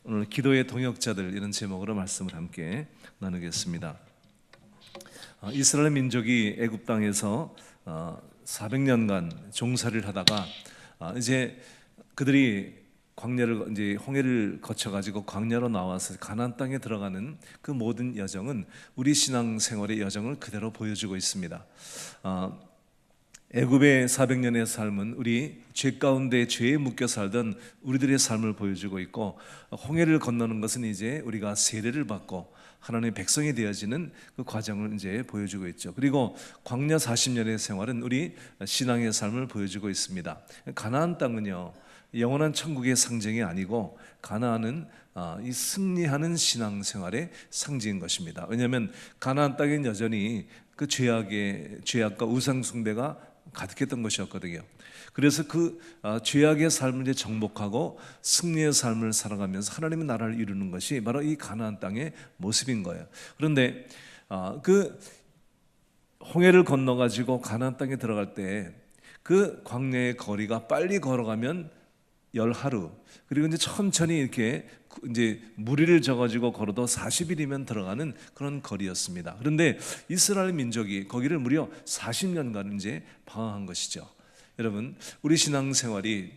오늘 기도의 동역자들 이런 제목으로 말씀을 함께 나누겠습니다. 이스라엘 민족이 애굽 땅에서 400년간 종살이를 하다가 이제 그들이 광야를 이제 홍해를 거쳐 가지고 광야로 나와서 가나안 땅에 들어가는 그 모든 여정은 우리 신앙 생활의 여정을 그대로 보여주고 있습니다. 애굽의 400년의 삶은 우리 죄 가운데 죄에 묶여 살던 우리들의 삶을 보여주고 있고, 홍해를 건너는 것은 이제 우리가 세례를 받고 하나님의 백성이 되어지는 그 과정을 이제 보여주고 있죠. 그리고 광야 40년의 생활은 우리 신앙의 삶을 보여주고 있습니다. 가나안 땅은요, 영원한 천국의 상징이 아니고 가나안은 이 승리하는 신앙생활의 상징인 것입니다. 왜냐하면 가나안 땅엔 여전히 그 죄악과 우상 숭배가 가득했던 것이었거든요. 그래서 그 죄악의 삶을 이제 정복하고 승리의 삶을 살아가면서 하나님의 나라를 이루는 것이 바로 이 가나안 땅의 모습인 거예요. 그런데 그 홍해를 건너 가지고 가나안 땅에 들어갈 때 그 광야의 거리가 빨리 걸어가면 10하루, 그리고 이제 천천히 이렇게 이제 무리를 져가지고 걸어도 40일이면 들어가는 그런 거리였습니다. 그런데 이스라엘 민족이 거기를 무려 40년간 이제 방황한 것이죠. 여러분, 우리 신앙생활이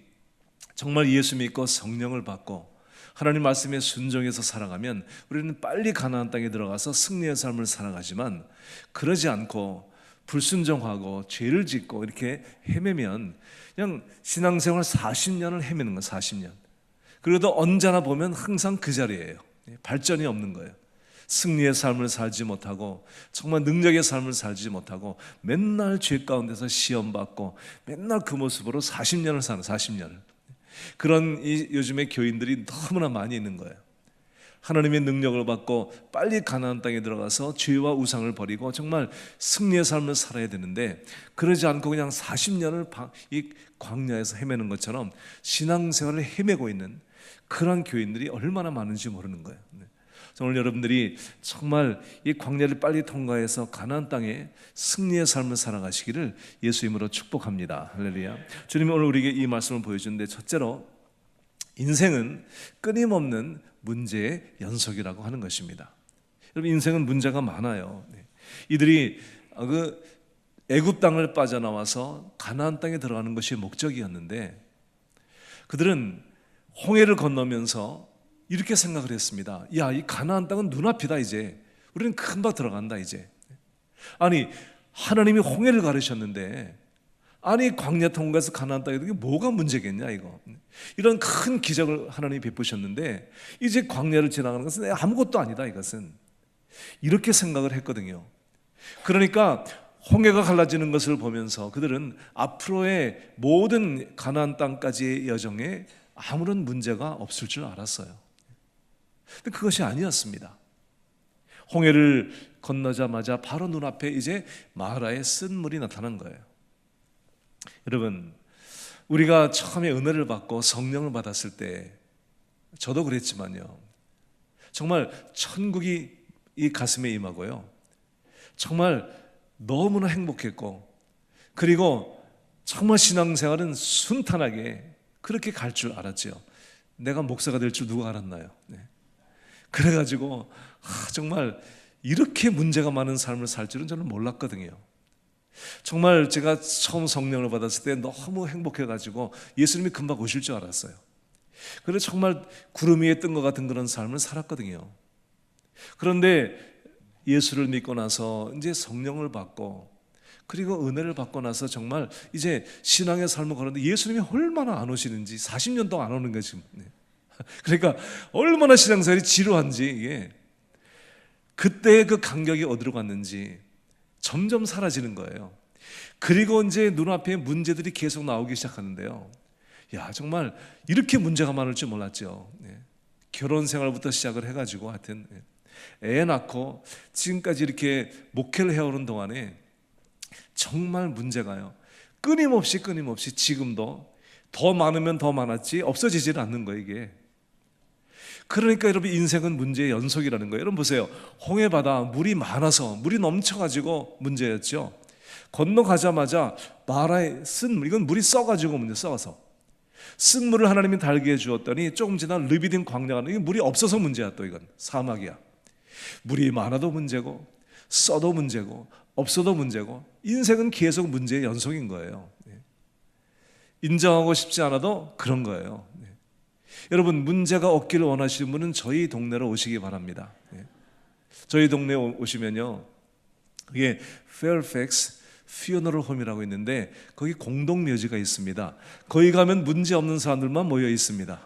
정말 예수 믿고 성령을 받고 하나님 말씀에 순종해서 살아가면 우리는 빨리 가나안 땅에 들어가서 승리의 삶을 살아가지만, 그러지 않고 불순종하고 죄를 짓고 이렇게 헤매면 그냥 신앙생활 40년을 헤매는 거예요. 40년. 그래도 언제나 보면 항상 그 자리예요. 발전이 없는 거예요. 승리의 삶을 살지 못하고 정말 능력의 삶을 살지 못하고 맨날 죄 가운데서 시험받고 맨날 그 모습으로 40년을 사는, 40년을. 그런 요즘의 교인들이 너무나 많이 있는 거예요. 하나님의 능력을 받고 빨리 가나안 땅에 들어가서 죄와 우상을 버리고 정말 승리의 삶을 살아야 되는데, 그러지 않고 그냥 40년을 이 광야에서 헤매는 것처럼 신앙생활을 헤매고 있는 그런 교인들이 얼마나 많은지 모르는 거예요. 오늘 여러분들이 정말 이 광야를 빨리 통과해서 가나안 땅에 승리의 삶을 살아가시기를 예수 이름으로 축복합니다. 할렐루야. 주님이 오늘 우리에게 이 말씀을 보여주는데, 첫째로 인생은 끊임없는 문제의 연속이라고 하는 것입니다. 여러분, 인생은 문제가 많아요. 이들이 그 애굽 땅을 빠져나와서 가나안 땅에 들어가는 것이 목적이었는데, 그들은 홍해를 건너면서 이렇게 생각을 했습니다. 야, 이 가나안 땅은 눈앞이다. 이제 우리는 금방 들어간다. 이제 아니, 하나님이 홍해를 가르셨는데, 아니 광야 통과해서 가나안 땅에 이게 뭐가 문제겠냐 이거. 이런 큰 기적을 하나님이 베푸셨는데 이제 광야를 지나가는 것은 아무것도 아니다. 이것은 이렇게 생각을 했거든요. 그러니까 홍해가 갈라지는 것을 보면서 그들은 앞으로의 모든 가나안 땅까지의 여정에 아무런 문제가 없을 줄 알았어요. 근데 그것이 아니었습니다. 홍해를 건너자마자 바로 눈앞에 이제 마라의 쓴물이 나타난 거예요. 여러분, 우리가 처음에 은혜를 받고 성령을 받았을 때, 저도 그랬지만요, 정말 천국이 이 가슴에 임하고요, 정말 너무나 행복했고, 그리고 정말 신앙생활은 순탄하게 그렇게 갈 줄 알았죠. 내가 목사가 될 줄 누가 알았나요? 그래가지고 정말 이렇게 문제가 많은 삶을 살 줄은 저는 몰랐거든요. 정말 제가 처음 성령을 받았을 때 너무 행복해가지고 예수님이 금방 오실 줄 알았어요. 그래서 정말 구름 위에 뜬 것 같은 그런 삶을 살았거든요. 그런데 예수를 믿고 나서 이제 성령을 받고 그리고 은혜를 받고 나서 정말 이제 신앙의 삶을 걸었는데, 예수님이 얼마나 안 오시는지, 40년 동안 안 오는 거지. 그러니까 얼마나 신앙생활이 지루한지, 이게 그때의 그 간격이 어디로 갔는지 점점 사라지는 거예요. 그리고 이제 눈앞에 문제들이 계속 나오기 시작하는데요, 야, 정말 이렇게 문제가 많을 줄 몰랐죠. 결혼 생활부터 시작을 해가지고 하여튼 애 낳고 지금까지 이렇게 목회를 해오는 동안에 정말 문제가요, 끊임없이 지금도 더 많으면 더 많았지 없어지질 않는 거예요, 이게. 그러니까 여러분, 인생은 문제의 연속이라는 거예요. 여러분 보세요. 홍해바다 물이 많아서, 물이 넘쳐가지고 문제였죠. 건너가자마자 마라의 쓴 물, 이건 물이 써가지고 문제, 썩어서. 쓴물을 하나님이 달게 해주었더니 조금 지나 르비딘 광야가, 이게 물이 없어서 문제야. 또 이건 사막이야. 물이 많아도 문제고 써도 문제고 없어도 문제고, 인생은 계속 문제의 연속인 거예요. 인정하고 싶지 않아도 그런 거예요. 여러분, 문제가 없기를 원하시는 분은 저희 동네로 오시기 바랍니다. 저희 동네에 오시면요, 이게 페어팩스 퓨너럴 홈이라고 있는데 거기 공동묘지가 있습니다. 거기 가면 문제 없는 사람들만 모여 있습니다.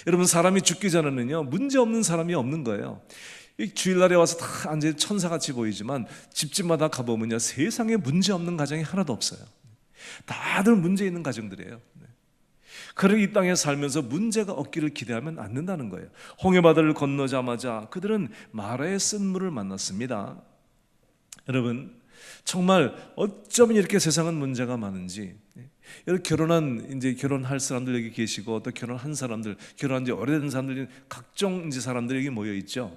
여러분, 사람이 죽기 전에는요, 문제 없는 사람이 없는 거예요. 주일날에 와서 다 앉아 천사같이 보이지만 집집마다 가보면요, 세상에 문제 없는 가정이 하나도 없어요. 다들 문제 있는 가정들이에요. 그러니 이 땅에 살면서 문제가 없기를 기대하면 안 된다는 거예요. 홍해바다를 건너자마자 그들은 마라의 쓴물을 만났습니다. 여러분, 정말 어쩌면 이렇게 세상은 문제가 많은지, 여기 결혼할 사람들 여기 계시고, 또 결혼한 사람들, 결혼한 지 오래된 사람들, 각종 이제 사람들이 여기 모여 있죠.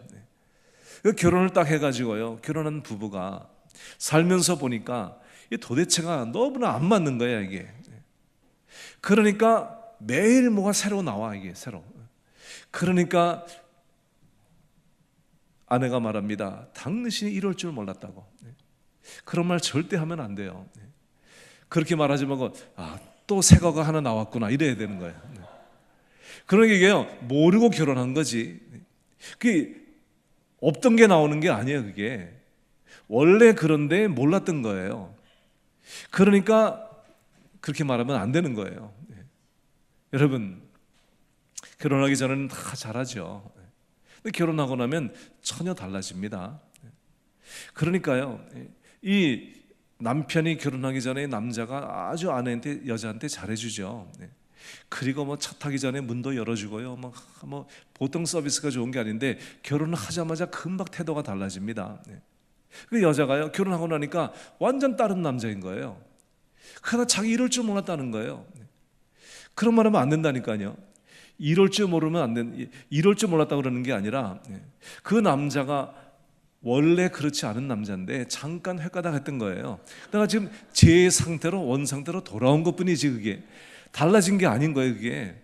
결혼을 딱 해가지고요, 결혼한 부부가 살면서 보니까 도대체가 너무나 안 맞는 거야, 이게. 그러니까 매일 뭐가 새로 나와, 이게 새로. 그러니까 아내가 말합니다. 당신이 이럴 줄 몰랐다고. 그런 말 절대 하면 안 돼요. 그렇게 말하지 말고, 또 새 거가 하나 나왔구나, 이래야 되는 거예요. 그러니까 이게요, 모르고 결혼한 거지. 그게 없던 게 나오는 게 아니에요. 그게 원래 그런데 몰랐던 거예요. 그러니까 그렇게 말하면 안 되는 거예요. 여러분, 결혼하기 전에는 다 잘하죠. 근데 결혼하고 나면 전혀 달라집니다. 그러니까요, 이 남편이 결혼하기 전에 남자가 아주 여자한테 잘해주죠. 그리고 뭐 차 타기 전에 문도 열어주고요. 뭐 보통 서비스가 좋은 게 아닌데, 결혼을 하자마자 금방 태도가 달라집니다. 그 여자가요, 결혼하고 나니까 완전 다른 남자인 거예요. 그러나 자기 이럴 줄 몰랐다는 거예요. 그런 말하면 안 된다니까요. 이럴 줄 몰랐다고 그러는 게 아니라, 그 남자가 원래 그렇지 않은 남자인데 잠깐 헷가닥 했던 거예요. 내가 지금 제 상태로, 원 상태로 돌아온 것뿐이지, 그게 달라진 게 아닌 거예요, 그게.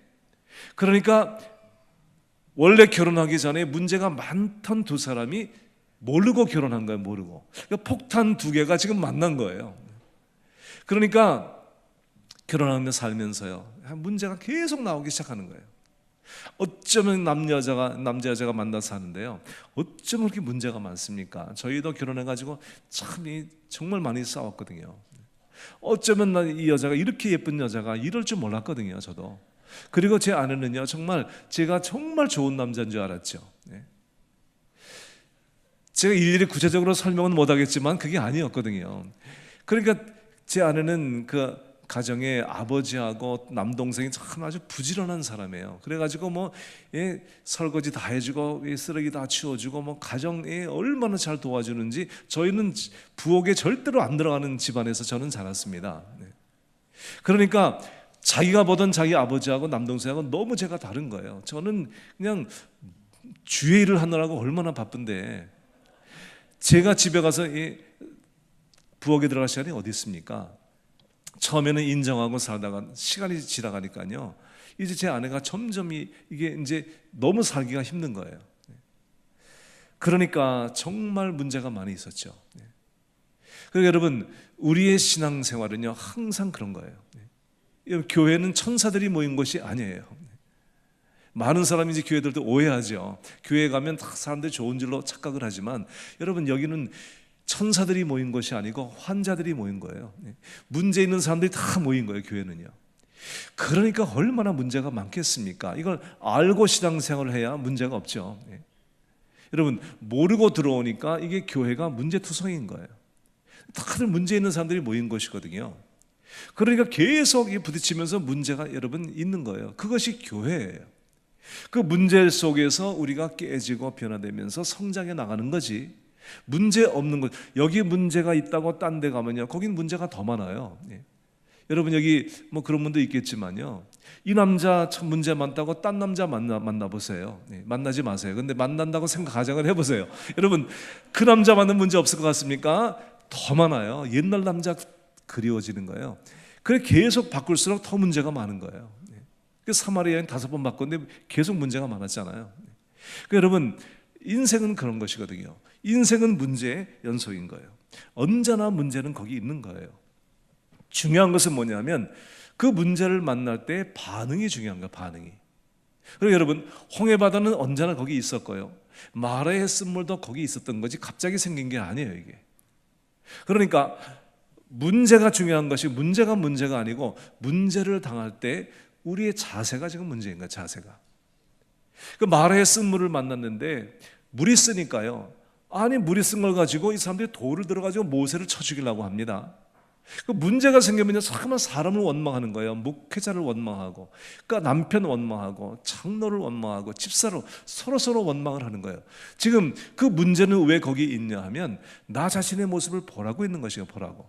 그러니까 원래 결혼하기 전에 문제가 많던 두 사람이 모르고 결혼한 거예요, 모르고. 그러니까 폭탄 두 개가 지금 만난 거예요. 그러니까 결혼하며 살면서요, 문제가 계속 나오기 시작하는 거예요. 어쩌면 남자 여자가 만나서 사는데요, 어쩌면 그렇게 문제가 많습니까? 저희도 결혼해가지고 참 정말 많이 싸웠거든요. 어쩌면 이 여자가, 이렇게 예쁜 여자가 이럴 줄 몰랐거든요, 저도. 그리고 제 아내는요, 정말 제가 정말 좋은 남자인 줄 알았죠. 제가 일일이 구체적으로 설명은 못하겠지만 그게 아니었거든요. 그러니까 제 아내는 그 가정에 아버지하고 남동생이 참 아주 부지런한 사람이에요. 그래가지고 설거지 다 해주고 쓰레기 다 치워주고 가정에 얼마나 잘 도와주는지, 저희는 부엌에 절대로 안 들어가는 집안에서 저는 자랐습니다. 그러니까 자기가 보던 자기 아버지하고 남동생하고 너무 제가 다른 거예요. 저는 그냥 주의 일을 하느라고 얼마나 바쁜데, 제가 집에 가서 부엌에 들어갈 시간이 어디 있습니까? 처음에는 인정하고 살다가 시간이 지나가니까요, 이제 제 아내가 점점 이게 이제 너무 살기가 힘든 거예요. 그러니까 정말 문제가 많이 있었죠. 그러니까 여러분, 우리의 신앙생활은요, 항상 그런 거예요. 교회는 천사들이 모인 곳이 아니에요. 많은 사람이 이제 교회들도 오해하죠. 교회 가면 다 사람들이 좋은 줄로 착각을 하지만, 여러분, 여기는 천사들이 모인 것이 아니고 환자들이 모인 거예요. 문제 있는 사람들이 다 모인 거예요, 교회는요. 그러니까 얼마나 문제가 많겠습니까? 이걸 알고 신앙생활을 해야 문제가 없죠. 여러분, 모르고 들어오니까 이게 교회가 문제투성인 거예요. 다들 문제 있는 사람들이 모인 것이거든요. 그러니까 계속 부딪히면서 문제가 여러분 있는 거예요. 그것이 교회예요. 그 문제 속에서 우리가 깨지고 변화되면서 성장해 나가는 거지, 문제 없는 것. 여기 문제가 있다고 딴 데 가면요, 거긴 문제가 더 많아요. 여러분, 여기 그런 분도 있겠지만요, 이 남자 참 문제 많다고 딴 남자 만나보세요. 만나지 마세요. 근데 만난다고 가정을 해보세요. 여러분, 그 남자 만나면 문제 없을 것 같습니까? 더 많아요. 옛날 남자 그리워지는 거예요. 그래 계속 바꿀수록 더 문제가 많은 거예요. 그 사마리아 여인 5번 바꿨는데 계속 문제가 많았잖아요. 그러니까 여러분, 인생은 그런 것이거든요. 인생은 문제의 연속인 거예요. 언제나 문제는 거기 있는 거예요. 중요한 것은 뭐냐면 그 문제를 만날 때 반응이 중요한 거예요. 반응이. 그리고 여러분, 홍해바다는 언제나 거기 있었고요, 마라의 쓴물도 거기 있었던 거지 갑자기 생긴 게 아니에요, 이게. 그러니까 문제가 중요한 것이 문제가 아니고 문제를 당할 때 우리의 자세가 지금 문제인 거예요. 자세가. 그 마라의 쓴물을 만났는데 물이 쓰니까요, 아니 물이 쓴 걸 가지고 이 사람들이 돌을 들어가지고 모세를 쳐 죽이려고 합니다. 그 문제가 생기면 자꾸만 사람을 원망하는 거예요. 목회자를 원망하고, 그러니까 남편 원망하고, 장로를 원망하고, 집사로 서로 원망을 하는 거예요. 지금 그 문제는 왜 거기 있냐 하면 나 자신의 모습을 보라고 있는 것이에요. 보라고.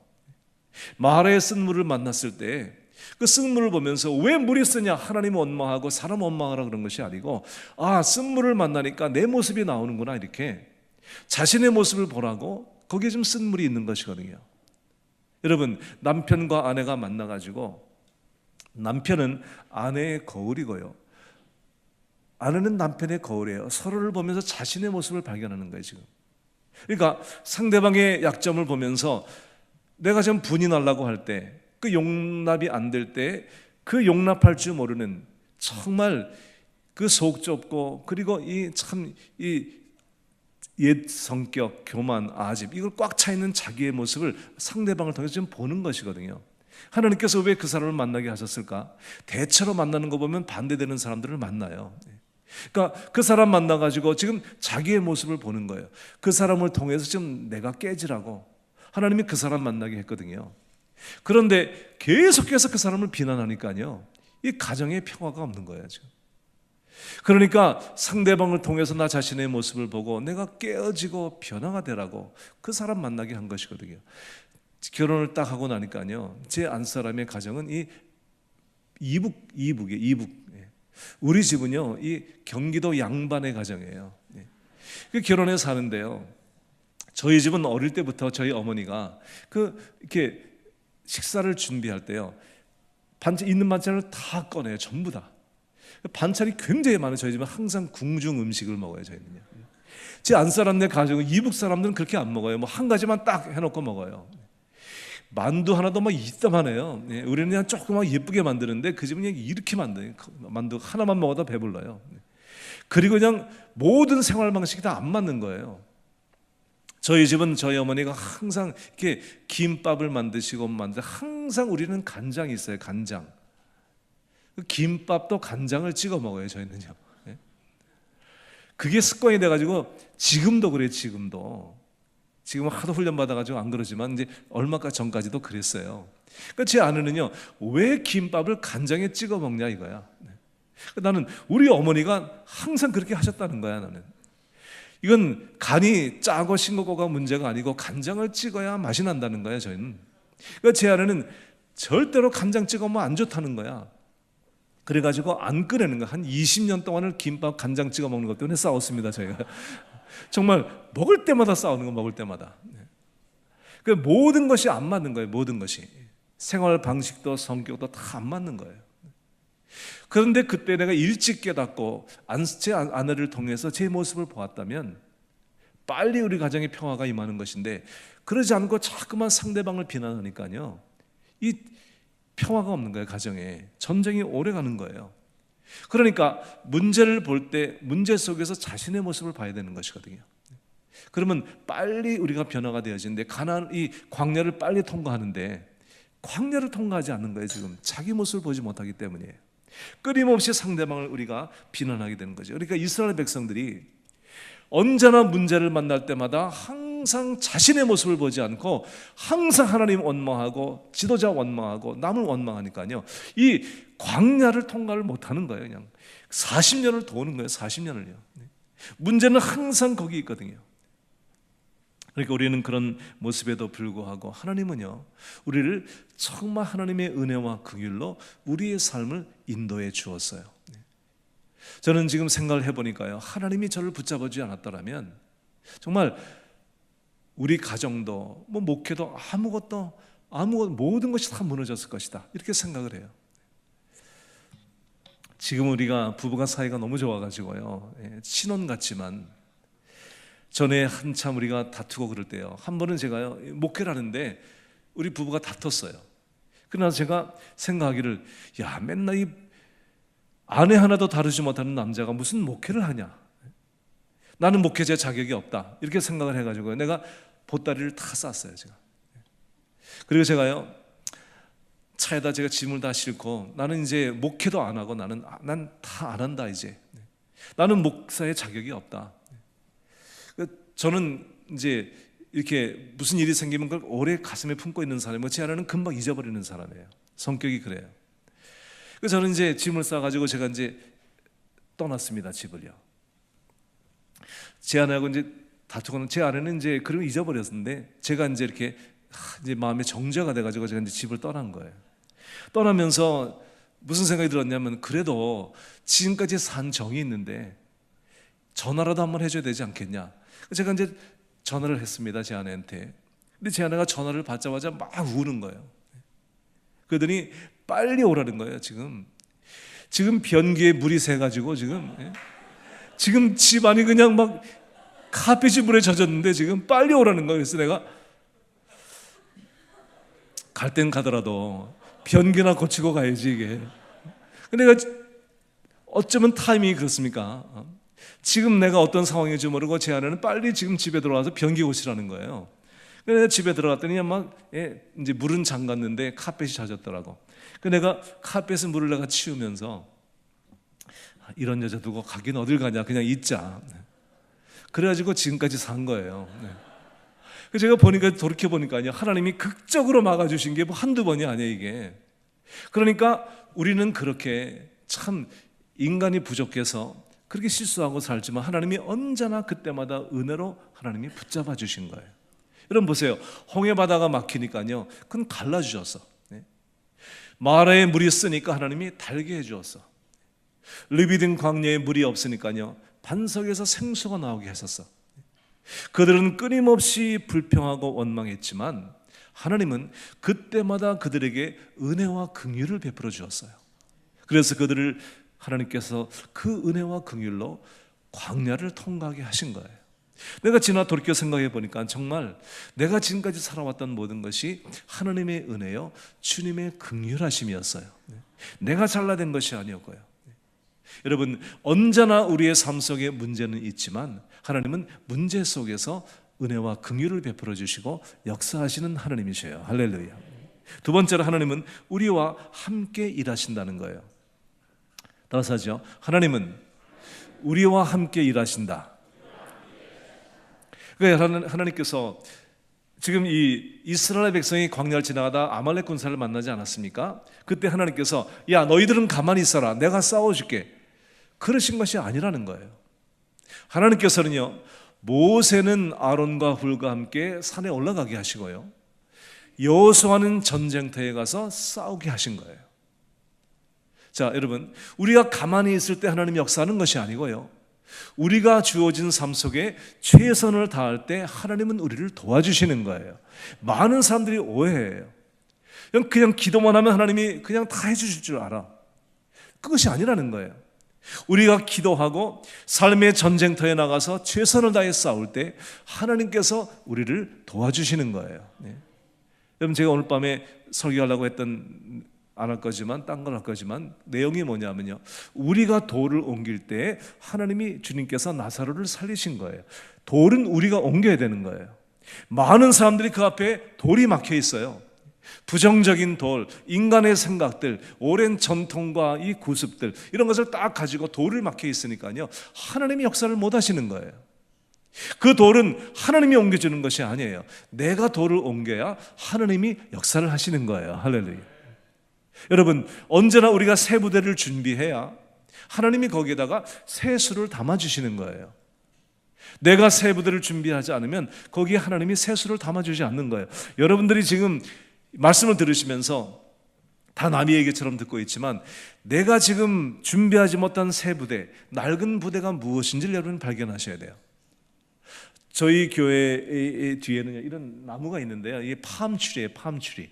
마라의 쓴물을 만났을 때 그 쓴물을 보면서 왜 물이 쓰냐, 하나님 원망하고 사람 원망하라 그런 것이 아니고, 아, 쓴물을 만나니까 내 모습이 나오는구나, 이렇게 자신의 모습을 보라고 거기에 좀 쓴물이 있는 것이거든요. 여러분, 남편과 아내가 만나가지고, 남편은 아내의 거울이고요, 아내는 남편의 거울이에요. 서로를 보면서 자신의 모습을 발견하는 거예요, 지금. 그러니까 상대방의 약점을 보면서 내가 좀 분이 나려고 할 때, 그 용납이 안 될 때 그 용납할 줄 모르는, 정말 그 속 좁고, 그리고 이 옛 성격, 교만, 아집, 이걸 꽉 차 있는 자기의 모습을 상대방을 통해서 좀 보는 것이거든요. 하나님께서 왜 그 사람을 만나게 하셨을까? 대체로 만나는 거 보면 반대되는 사람들을 만나요. 그러니까 그 사람 만나가지고 지금 자기의 모습을 보는 거예요. 그 사람을 통해서 좀 내가 깨지라고 하나님이 그 사람 만나게 했거든요. 그런데 계속해서 그 사람을 비난하니까요, 이 가정에 평화가 없는 거예요, 지금. 그러니까 상대방을 통해서 나 자신의 모습을 보고 내가 깨어지고 변화가 되라고 그 사람 만나게 한 것이거든요. 결혼을 딱 하고 나니까요, 제 안사람의 가정은 이 이북이에요. 우리 집은요, 이 경기도 양반의 가정이에요. 결혼해 사는데요, 저희 집은 어릴 때부터 저희 어머니가 이렇게 식사를 준비할 때요, 있는 반찬을 다 꺼내요. 전부 다. 반찬이 굉장히 많아요. 저희 집은 항상 궁중 음식을 먹어요. 저희는요. 제 안사람네 가족은, 이북 사람들은 그렇게 안 먹어요. 뭐 한 가지만 딱 해놓고 먹어요. 만두 하나도 막 이따만해요. 우리는 그냥 조그만 예쁘게 만드는데 그 집은 그냥 이렇게 만들어요. 만두 하나만 먹어도 배불러요. 그리고 그냥 모든 생활 방식이 다 안 맞는 거예요. 저희 집은 저희 어머니가 항상 이렇게 김밥을 만드시고 항상 우리는 간장이 있어요. 간장. 김밥도 간장을 찍어 먹어요. 저희는요. 그게 습관이 돼가지고 지금도 그래요. 지금은 하도 훈련 받아가지고 안 그러지만 이제 얼마 전까지도 그랬어요. 그러니까 제 아내는요, 왜 김밥을 간장에 찍어 먹냐 이거야. 나는 우리 어머니가 항상 그렇게 하셨다는 거야. 나는 이건 간이 짜고 싱겁고가 문제가 아니고 간장을 찍어야 맛이 난다는 거야. 저희는. 그러니까 제 아내는 절대로 간장 찍어 먹으면 안 좋다는 거야. 그래가지고 안 끓이는 거야. 한 20년 동안을 김밥 간장 찍어 먹는 것 때문에 싸웠습니다. 저희가 정말 먹을 때마다 싸우는 거, 먹을 때마다. 그 모든 것이 안 맞는 거예요. 모든 것이 생활 방식도 성격도 다 안 맞는 거예요. 그런데 그때 내가 일찍 깨닫고 제 아내를 통해서 제 모습을 보았다면 빨리 우리 가정에 평화가 임하는 것인데, 그러지 않고 자꾸만 상대방을 비난하니까요, 이 평화가 없는 거예요. 가정에 전쟁이 오래 가는 거예요. 그러니까 문제를 볼 때 문제 속에서 자신의 모습을 봐야 되는 것이거든요. 그러면 빨리 우리가 변화가 되어지는데, 이 광야를 빨리 통과하는데 광야를 통과하지 않는 거예요. 지금 자기 모습을 보지 못하기 때문이에요. 끊임없이 상대방을 우리가 비난하게 되는 거죠. 그러니까 이스라엘 백성들이 언제나 문제를 만날 때마다 항상 자신의 모습을 보지 않고 항상 하나님 원망하고 지도자 원망하고 남을 원망하니까요, 이 광야를 통과를 못하는 거예요. 그냥 40년을 도는 거예요. 40년을요. 문제는 항상 거기 있거든요. 그러니까 우리는 그런 모습에도 불구하고 하나님은요, 우리를 정말 하나님의 은혜와 긍휼로 우리의 삶을 인도해 주었어요. 저는 지금 생각을 해보니까요, 하나님이 저를 붙잡아주지 않았더라면 정말 우리 가정도 목회도 아무것도 모든 것이 다 무너졌을 것이다, 이렇게 생각을 해요. 지금 우리가 부부가 사이가 너무 좋아가지고요, 신혼 같지만 전에 한참 우리가 다투고 그럴 때요, 한 번은 제가요 목회를 하는데 우리 부부가 다퉜어요. 그러나 제가 생각하기를, 야, 맨날 이 아내 하나도 다루지 못하는 남자가 무슨 목회를 하냐, 나는 목회자 자격이 없다, 이렇게 생각을 해가지고 내가 보따리를 다 쌌어요, 제가. 그리고 제가요 차에다 제가 짐을 다 싣고, 나는 이제 목회도 안 하고 난 다 안 한다, 이제 나는 목사의 자격이 없다. 저는 이제 이렇게 무슨 일이 생기면 그걸 오래 가슴에 품고 있는 사람이고, 제 아내는 금방 잊어버리는 사람이에요. 성격이 그래요. 그래서 저는 이제 짐을 싸가지고 제가 이제 떠났습니다, 집을요. 제 아내하고 이제 다투고는, 제 아내는 이제 그걸 잊어버렸는데 제가 이제 이렇게 이제 마음에 정죄가 돼가지고 제가 이제 집을 떠난 거예요. 떠나면서 무슨 생각이 들었냐면, 그래도 지금까지 산 정이 있는데 전화라도 한번 해줘야 되지 않겠냐. 제가 이제 전화를 했습니다, 제 아내한테. 근데 제 아내가 전화를 받자마자 막 우는 거예요. 그러더니 빨리 오라는 거예요. 지금 변기에 물이 새가지고 지금 집안이 그냥 막 카펫이 물에 젖었는데 지금 빨리 오라는 거예요. 그래서 내가 갈 땐 가더라도 변기나 고치고 가야지, 이게. 근데 내가 어쩌면 타이밍이 그렇습니까? 지금 내가 어떤 상황인지 모르고 제 아내는 빨리 지금 집에 들어와서 변기 고치라는 거예요. 그래서 집에 들어갔더니 이제 물은 잠갔는데 카펫이 젖었더라고. 그래서 내가 카펫에 물을 내가 치우면서, 이런 여자 두고 가긴 어딜 가냐, 그냥 있자. 그래가지고 지금까지 산 거예요. 그래서 제가 돌이켜보니까요, 하나님이 극적으로 막아주신 게 뭐 한두 번이 아니에요, 이게. 그러니까 우리는 그렇게 참 인간이 부족해서 그렇게 실수하고 살지만, 하나님이 언제나 그때마다 은혜로 하나님이 붙잡아 주신 거예요. 여러분 보세요, 홍해 바다가 막히니까요, 그건 갈라주셨어. 마라에 물이 쓰니까 하나님이 달게 해주었어. 르비딘 광야에 물이 없으니까요, 반석에서 생수가 나오게 했었어. 그들은 끊임없이 불평하고 원망했지만 하나님은 그때마다 그들에게 은혜와 긍휼을 베풀어 주었어요. 그래서 그들을 하나님께서 그 은혜와 긍휼로 광야를 통과하게 하신 거예요. 내가 지나 돌이켜 생각해 보니까 정말 내가 지금까지 살아왔던 모든 것이 하나님의 은혜요, 주님의 긍휼하심이었어요. 내가 잘나된 것이 아니었고요. 여러분, 언제나 우리의 삶 속에 문제는 있지만 하나님은 문제 속에서 은혜와 긍휼을 베풀어 주시고 역사하시는 하나님이셔요. 할렐루야. 두 번째로, 하나님은 우리와 함께 일하신다는 거예요. 따라서 하죠. 하나님은 우리와 함께 일하신다. 그러니까 하나님께서 지금 이 이스라엘 백성이 광야를 지나가다 아말렉 군사를 만나지 않았습니까? 그때 하나님께서, 야, 너희들은 가만히 있어라, 내가 싸워줄게, 그러신 것이 아니라는 거예요. 하나님께서는요, 모세는 아론과 훌과 함께 산에 올라가게 하시고요, 여호수아는 전쟁터에 가서 싸우게 하신 거예요. 자, 여러분, 우리가 가만히 있을 때 하나님이 역사하는 것이 아니고요, 우리가 주어진 삶 속에 최선을 다할 때 하나님은 우리를 도와주시는 거예요. 많은 사람들이 오해해요. 그냥 기도만 하면 하나님이 그냥 다 해주실 줄 알아. 그것이 아니라는 거예요. 우리가 기도하고 삶의 전쟁터에 나가서 최선을 다해 싸울 때 하나님께서 우리를 도와주시는 거예요. 여러분, 제가 오늘 밤에 설교하려고 했던, 안 할 거지만 딴 걸 할 거지만, 내용이 뭐냐면요, 우리가 돌을 옮길 때 하나님이, 주님께서 나사로를 살리신 거예요. 돌은 우리가 옮겨야 되는 거예요. 많은 사람들이 그 앞에 돌이 막혀 있어요. 부정적인 돌, 인간의 생각들, 오랜 전통과 이 구습들, 이런 것을 딱 가지고 돌을 막혀 있으니까요, 하나님이 역사를 못 하시는 거예요. 그 돌은 하나님이 옮겨주는 것이 아니에요. 내가 돌을 옮겨야 하나님이 역사를 하시는 거예요. 할렐루야. 여러분, 언제나 우리가 새 부대를 준비해야 하나님이 거기에다가 새 수를 담아주시는 거예요. 내가 새 부대를 준비하지 않으면 거기에 하나님이 새 수를 담아주지 않는 거예요. 여러분들이 지금 말씀을 들으시면서 다 남의 얘기처럼 듣고 있지만, 내가 지금 준비하지 못한 새 부대, 낡은 부대가 무엇인지를 여러분 발견하셔야 돼요. 저희 교회 뒤에는 이런 나무가 있는데요, 이게 팜추리예요. 팜추리.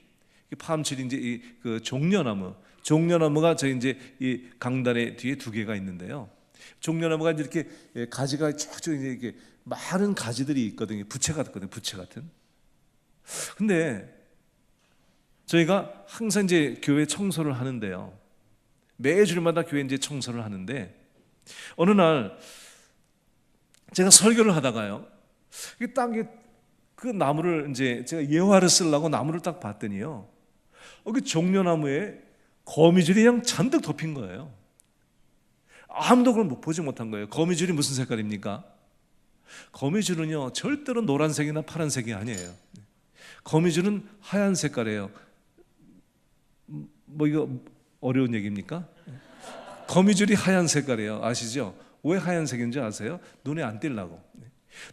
파암칠이 이제 그 종려나무가 저희 이제 이 강단의 뒤에 두 개가 있는데요. 종려나무가 이렇게 가지가 쭉쭉 이렇게 많은 가지들이 있거든요. 부채 같거든요. 부채 같은. 근데 저희가 항상 이제 교회 청소를 하는데요. 매주일마다 교회 이제 청소를 하는데 어느 날 제가 설교를 하다가요. 딱 그 나무를 이제 제가 예화를 쓰려고 나무를 딱 봤더니요. 그 종려나무에 거미줄이 그냥 잔뜩 덮인 거예요. 아무도 그걸 보지 못한 거예요. 거미줄이 무슨 색깔입니까? 거미줄은요 절대로 노란색이나 파란색이 아니에요. 거미줄은 하얀 색깔이에요. 뭐 이거 어려운 얘기입니까? 거미줄이 하얀 색깔이에요. 아시죠? 왜 하얀색인지 아세요? 눈에 안 띄려고.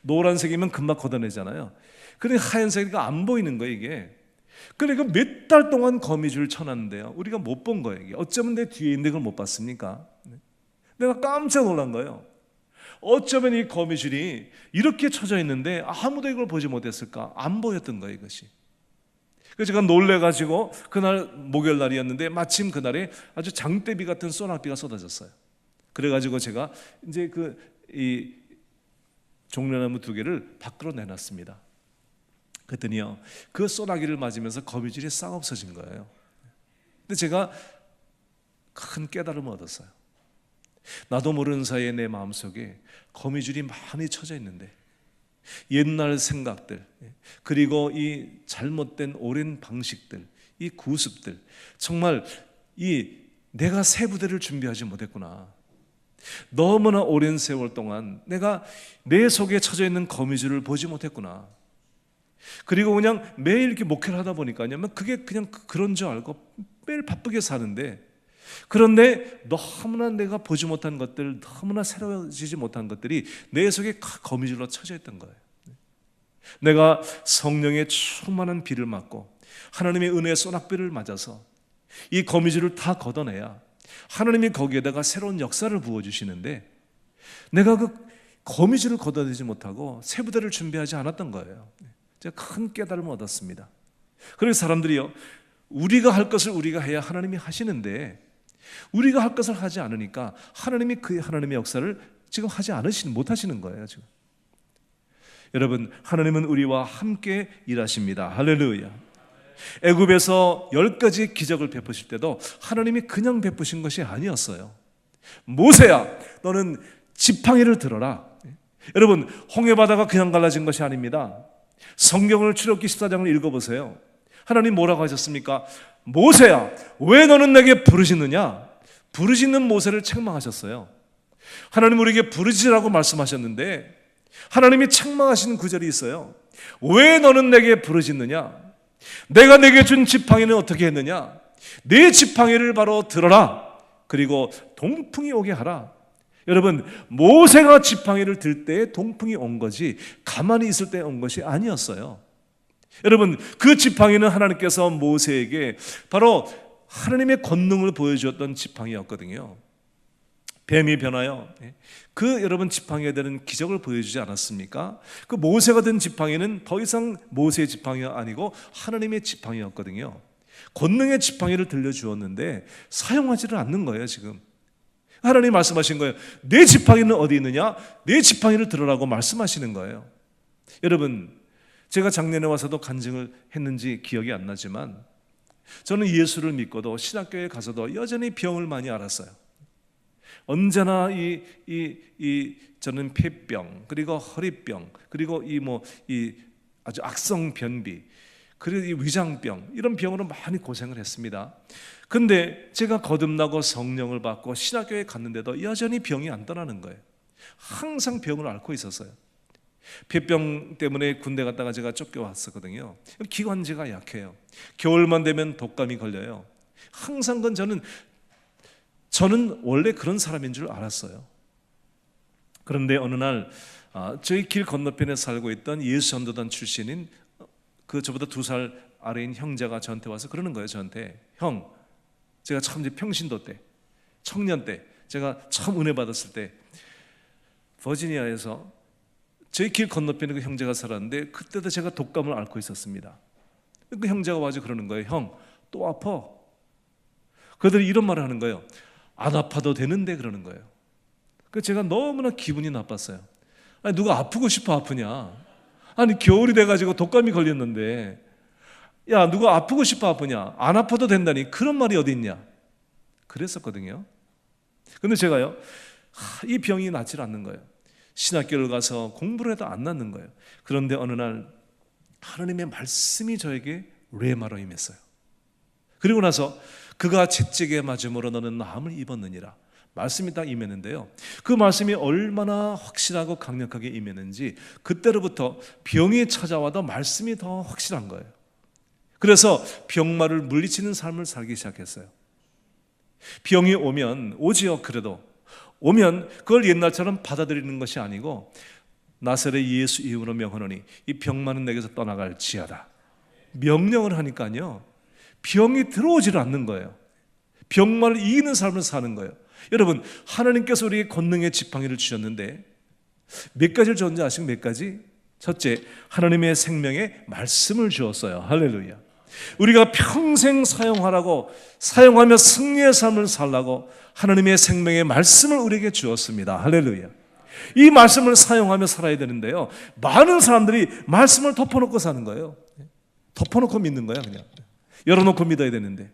노란색이면 금방 걷어내잖아요. 그런데 하얀색이니까 안 보이는 거예요 이게. 그러니까 몇 달 동안 거미줄 쳐놨는데요 우리가 못 본 거예요. 이게 어쩌면 내 뒤에 있는데 그걸 못 봤습니까? 내가 깜짝 놀란 거예요. 어쩌면 이 거미줄이 이렇게 쳐져 있는데 아무도 이걸 보지 못했을까? 안 보였던 거예요 이것이. 그래서 제가 놀래가지고 그날 목요일 날이었는데 마침 그날에 아주 장대비 같은 소낙비가 쏟아졌어요. 그래가지고 제가 이제 이 종려나무 두 개를 밖으로 내놨습니다. 그랬더니요 그 소나기를 맞으면서 거미줄이 싹 없어진 거예요. 근데 제가 큰 깨달음을 얻었어요. 나도 모르는 사이에 내 마음속에 거미줄이 많이 쳐져 있는데 옛날 생각들 그리고 이 잘못된 오랜 방식들 이 구습들 정말 내가 새 부대를 준비하지 못했구나. 너무나 오랜 세월 동안 내가 내 속에 쳐져 있는 거미줄을 보지 못했구나. 그리고 그냥 매일 이렇게 목회를 하다 보니까요 그게 그냥 그런 줄 알고 매일 바쁘게 사는데 그런데 너무나 내가 보지 못한 것들 너무나 새로워지지 못한 것들이 내 속에 거미줄로 쳐져 있던 거예요. 내가 성령의 충만한 비를 맞고 하나님의 은혜의 소낙비를 맞아서 이 거미줄을 다 걷어내야 하나님이 거기에다가 새로운 역사를 부어주시는데 내가 그 거미줄을 걷어내지 못하고 새 부대를 준비하지 않았던 거예요. 제가 큰 깨달음을 얻었습니다. 그래서 사람들이요 우리가 할 것을 우리가 해야 하나님이 하시는데 우리가 할 것을 하지 않으니까 하나님이 그 하나님의 역사를 지금 못 하시는 거예요 지금. 여러분 하나님은 우리와 함께 일하십니다. 할렐루야. 애굽에서 10가지 기적을 베푸실 때도 하나님이 그냥 베푸신 것이 아니었어요. 모세야 너는 지팡이를 들어라. 여러분 홍해바다가 그냥 갈라진 것이 아닙니다. 성경을 출애굽기 14장을 읽어보세요. 하나님 뭐라고 하셨습니까? 모세야 왜 너는 내게 부르짖느냐? 부르짖는 모세를 책망하셨어요. 하나님 우리에게 부르짖으라고 말씀하셨는데 하나님이 책망하시는 구절이 있어요. 왜 너는 내게 부르짖느냐? 내가 내게 준 지팡이는 어떻게 했느냐? 내 지팡이를 바로 들어라. 그리고 동풍이 오게 하라. 여러분 모세가 지팡이를 들 때에 동풍이 온 거지 가만히 있을 때 온 것이 아니었어요. 여러분 그 지팡이는 하나님께서 모세에게 바로 하나님의 권능을 보여주었던 지팡이였거든요. 뱀이 변하여 여러분 지팡이에 대한 기적을 보여주지 않았습니까? 그 모세가 든 지팡이는 더 이상 모세의 지팡이가 아니고 하나님의 지팡이였거든요. 권능의 지팡이를 들려주었는데 사용하지를 않는 거예요 지금. 하나님 말씀하신 거예요. 내 지팡이는 어디 있느냐? 내 지팡이를 들으라고 말씀하시는 거예요. 여러분 제가 작년에 와서도 간증을 했는지 기억이 안 나지만 저는 예수를 믿고도 신학교에 가서도 여전히 병을 많이 앓았어요. 언제나 저는 폐병 그리고 허리병 그리고 아주 악성 변비 그리고 이 위장병 이런 병으로 많이 고생을 했습니다. 근데 제가 거듭나고 성령을 받고 신학교에 갔는데도 여전히 병이 안 떠나는 거예요. 항상 병을 앓고 있었어요. 폐병 때문에 군대 갔다가 제가 쫓겨왔었거든요. 기관지가 약해요. 겨울만 되면 독감이 걸려요. 항상 저는 원래 그런 사람인 줄 알았어요. 그런데 어느 날 저희 길 건너편에 살고 있던 예수 전도단 출신인 저보다 2살 아래인 형제가 저한테 와서 그러는 거예요. 저한테 형, 제가 참 이제 평신도 때 청년 때 제가 처음 은혜 받았을 때 버지니아에서 저희 길 건너편에 그 형제가 살았는데 그때도 제가 독감을 앓고 있었습니다. 그 형제가 와서 그러는 거예요. 형, 또 아파. 그들이 이런 말을 하는 거예요. 안 아파도 되는데 그러는 거예요. 그 제가 너무나 기분이 나빴어요. 아니, 누가 아프고 싶어 아프냐? 아니, 겨울이 돼가지고 독감이 걸렸는데, 야, 누가 아프고 싶어 아프냐? 안 아파도 된다니 그런 말이 어디 있냐? 그랬었거든요. 근데 제가요, 이 병이 낫질 않는 거예요. 신학교를 가서 공부를 해도 안 낫는 거예요. 그런데 어느 날 하나님의 말씀이 저에게 레마로 임했어요. 그리고 나서 그가 채찍에 맞음으로 너는 나음을 입었느니라. 말씀이 딱 임했는데요, 그 말씀이 얼마나 확실하고 강력하게 임했는지 그때로부터 병이 찾아와도 말씀이 더 확실한 거예요. 그래서 병마를 물리치는 삶을 살기 시작했어요. 병이 오면 오지요. 그래도 오면 그걸 옛날처럼 받아들이는 것이 아니고 나사렛 예수 이름으로 명하노니 이 병마는 내게서 떠나갈지어다. 명령을 하니까요, 병이 들어오질 않는 거예요. 병마를 이기는 삶을 사는 거예요. 여러분, 하나님께서 우리에게 권능의 지팡이를 주셨는데 몇 가지를 줬는지 아시고 몇 가지? 첫째, 하나님의 생명의 말씀을 주었어요. 할렐루야. 우리가 평생 사용하며 승리의 삶을 살라고 하나님의 생명의 말씀을 우리에게 주었습니다. 할렐루야. 이 말씀을 사용하며 살아야 되는데요, 많은 사람들이 말씀을 덮어놓고 사는 거예요. 덮어놓고 믿는 거야. 그냥 열어놓고 믿어야 되는데,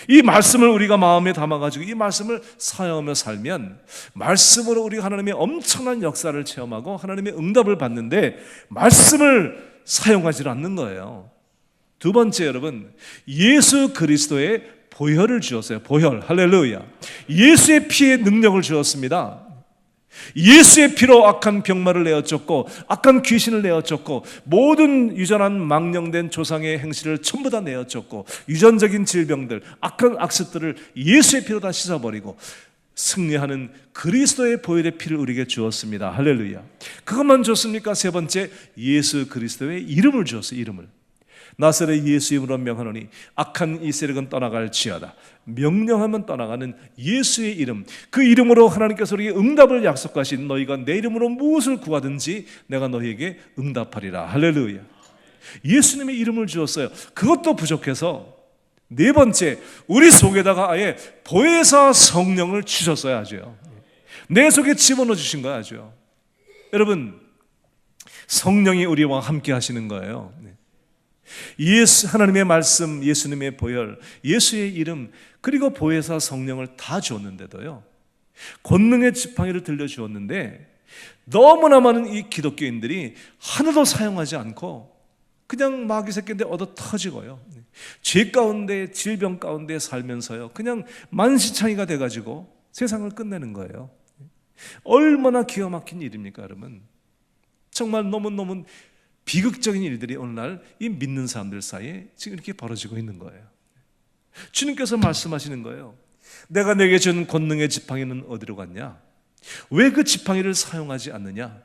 이 말씀을 우리가 마음에 담아가지고 이 말씀을 사용하며 살면 말씀으로 우리가 하나님의 엄청난 역사를 체험하고 하나님의 응답을 받는데 말씀을 사용하지 않는 거예요. 두 번째, 여러분, 예수 그리스도의 보혈을 주었어요. 보혈. 할렐루야. 예수의 피의 능력을 주었습니다. 예수의 피로 악한 병마를 내어쫓고 악한 귀신을 내어쫓고 모든 유전한 망령된 조상의 행실을 전부 다 내어쫓고 유전적인 질병들, 악한 악습들을 예수의 피로 다 씻어버리고 승리하는 그리스도의 보혈의 피를 우리에게 주었습니다. 할렐루야. 그것만 줬습니까? 세 번째, 예수 그리스도의 이름을 주었어요. 이름을. 나사렛 예수 이름으로 명하노니 악한 이 세력은 떠나갈지어다. 명령하면 떠나가는 예수의 이름, 그 이름으로 하나님께서 우리에게 응답을 약속하신 너희가 내 이름으로 무엇을 구하든지 내가 너희에게 응답하리라. 할렐루야. 예수님의 이름을 주었어요. 그것도 부족해서 네 번째, 우리 속에다가 아예 보혜사 성령을 주셨어야 하죠. 내 속에 집어넣어 주신 거야 하죠. 여러분, 성령이 우리와 함께 하시는 거예요. 예수, 하나님의 말씀, 예수님의 보혈, 예수의 이름, 그리고 보혜사 성령을 다 주었는데도요, 권능의 지팡이를 들려주었는데 너무나 많은 이 기독교인들이 하나도 사용하지 않고 그냥 마귀 새끼인데 얻어 터지고요, 죄 가운데 질병 가운데 살면서요 그냥 만시창이가 돼가지고 세상을 끝내는 거예요. 얼마나 기가 막힌 일입니까 여러분. 정말 너무너무 비극적인 일들이 오늘날 이 믿는 사람들 사이에 지금 이렇게 벌어지고 있는 거예요. 주님께서 말씀하시는 거예요. 내가 내게 준 권능의 지팡이는 어디로 갔냐? 왜 그 지팡이를 사용하지 않느냐?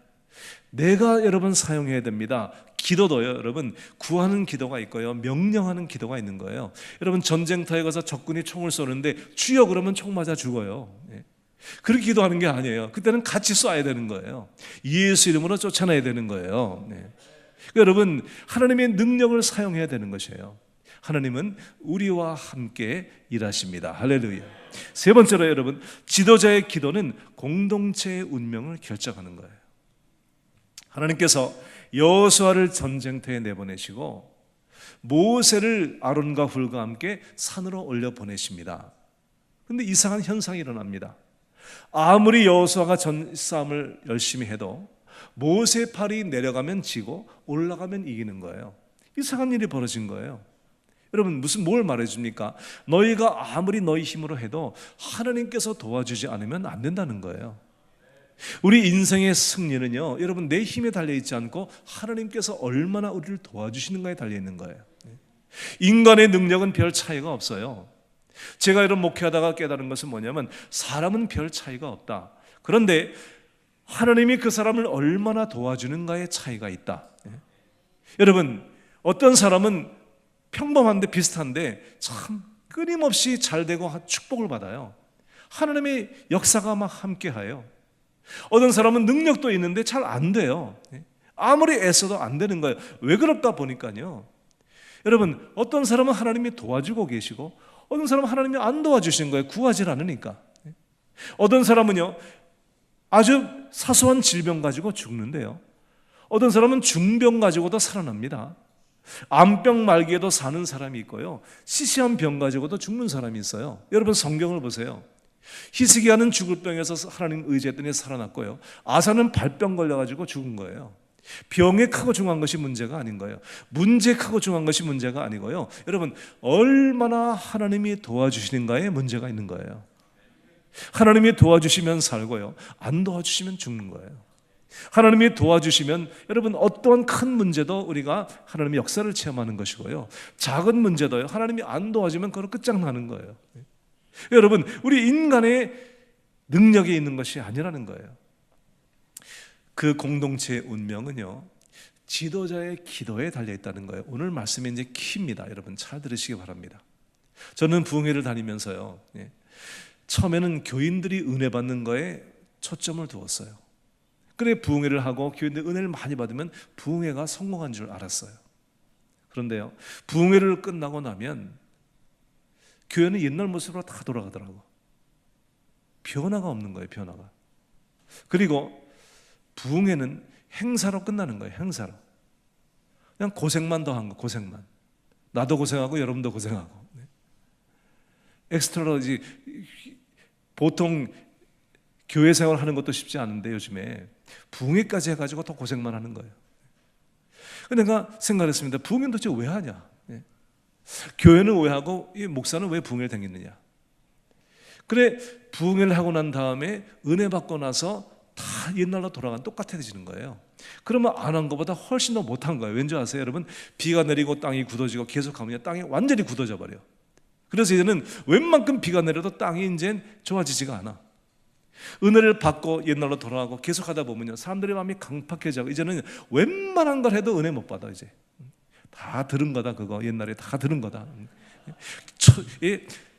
내가 여러분 사용해야 됩니다. 기도도요, 여러분, 구하는 기도가 있고요, 명령하는 기도가 있는 거예요. 여러분, 전쟁터에 가서 적군이 총을 쏘는데 주여 그러면 총 맞아 죽어요. 그렇게 기도하는 게 아니에요. 그때는 같이 쏴야 되는 거예요. 예수 이름으로 쫓아내야 되는 거예요. 여러분, 하나님의 능력을 사용해야 되는 것이에요. 하나님은 우리와 함께 일하십니다. 할렐루야. 세 번째로 여러분, 지도자의 기도는 공동체의 운명을 결정하는 거예요. 하나님께서 여호수아를 전쟁터에 내보내시고 모세를 아론과 훌과 함께 산으로 올려 보내십니다. 그런데 이상한 현상이 일어납니다. 아무리 여호수아가 전싸움을 열심히 해도 모세 팔이 내려가면 지고 올라가면 이기는 거예요. 이상한 일이 벌어진 거예요. 여러분, 뭘 말해줍니까? 너희가 아무리 너희 힘으로 해도 하나님께서 도와주지 않으면 안 된다는 거예요. 우리 인생의 승리는요, 여러분, 내 힘에 달려있지 않고 하나님께서 얼마나 우리를 도와주시는가에 달려있는 거예요. 인간의 능력은 별 차이가 없어요. 제가 이런 목회하다가 깨달은 것은 뭐냐면 사람은 별 차이가 없다. 그런데 하나님이 그 사람을 얼마나 도와주는가에 차이가 있다. 여러분, 어떤 사람은 평범한데 비슷한데 참 끊임없이 잘 되고 축복을 받아요. 하나님의 역사가 막 함께해요. 어떤 사람은 능력도 있는데 잘 안 돼요. 아무리 애써도 안 되는 거예요. 왜 그럴까 보니까요, 여러분, 어떤 사람은 하나님이 도와주고 계시고 어떤 사람은 하나님이 안 도와주시는 거예요. 구하지 않으니까. 어떤 사람은요, 아주 사소한 질병 가지고 죽는데요, 어떤 사람은 중병 가지고도 살아납니다. 암병 말기에도 사는 사람이 있고요, 시시한 병 가지고도 죽는 사람이 있어요. 여러분, 성경을 보세요. 히스기야는 죽을 병에서 하나님 의지했더니 살아났고요, 아사는 발병 걸려가지고 죽은 거예요. 병에 크고 중한 것이 문제가 아닌 거예요. 문제 크고 중한 것이 문제가 아니고요, 여러분, 얼마나 하나님이 도와주시는가에 문제가 있는 거예요. 하나님이 도와주시면 살고요, 안 도와주시면 죽는 거예요. 하나님이 도와주시면 여러분, 어떠한 큰 문제도 우리가 하나님의 역사를 체험하는 것이고요, 작은 문제도요, 하나님이 안 도와주면 그걸 끝장나는 거예요. 여러분, 우리 인간의 능력이 있는 것이 아니라는 거예요. 그 공동체의 운명은요, 지도자의 기도에 달려있다는 거예요. 오늘 말씀이 이제 키입니다. 여러분, 잘 들으시기 바랍니다. 저는 부흥회를 다니면서요, 처음에는 교인들이 은혜 받는 거에 초점을 두었어요. 그래, 부흥회를 하고 교인들이 은혜를 많이 받으면 부흥회가 성공한 줄 알았어요. 그런데요, 부흥회를 끝나고 나면 교회는 옛날 모습으로 다 돌아가더라고. 변화가 없는 거예요, 변화가. 그리고 부흥회는 행사로 끝나는 거예요, 행사로. 그냥 고생만 더한 거, 고생만. 나도 고생하고 여러분도 고생하고. 엑스트라로 보통 교회 생활 하는 것도 쉽지 않은데 요즘에 부흥회까지 해가지고 더 고생만 하는 거예요. 내가 생각했습니다. 부흥회는 도대체 왜 하냐? 교회는 왜 하고 이 목사는 왜 부흥회를 다녔느냐? 그래, 부흥회를 하고 난 다음에 은혜 받고 나서 다 옛날로 돌아간 똑같아지는 거예요. 그러면 안 한 것보다 훨씬 더 못한 거예요. 왠지 아세요, 여러분? 비가 내리고 땅이 굳어지고 계속 가면 땅이 완전히 굳어져 버려. 그래서 이제는 웬만큼 비가 내려도 땅이 이제 좋아지지가 않아. 은혜를 받고 옛날로 돌아가고 계속 하다 보면요, 사람들의 마음이 강팍해지고 이제는 웬만한 걸 해도 은혜 못 받아. 이제 다 들은 거다, 그거 옛날에 다 들은 거다.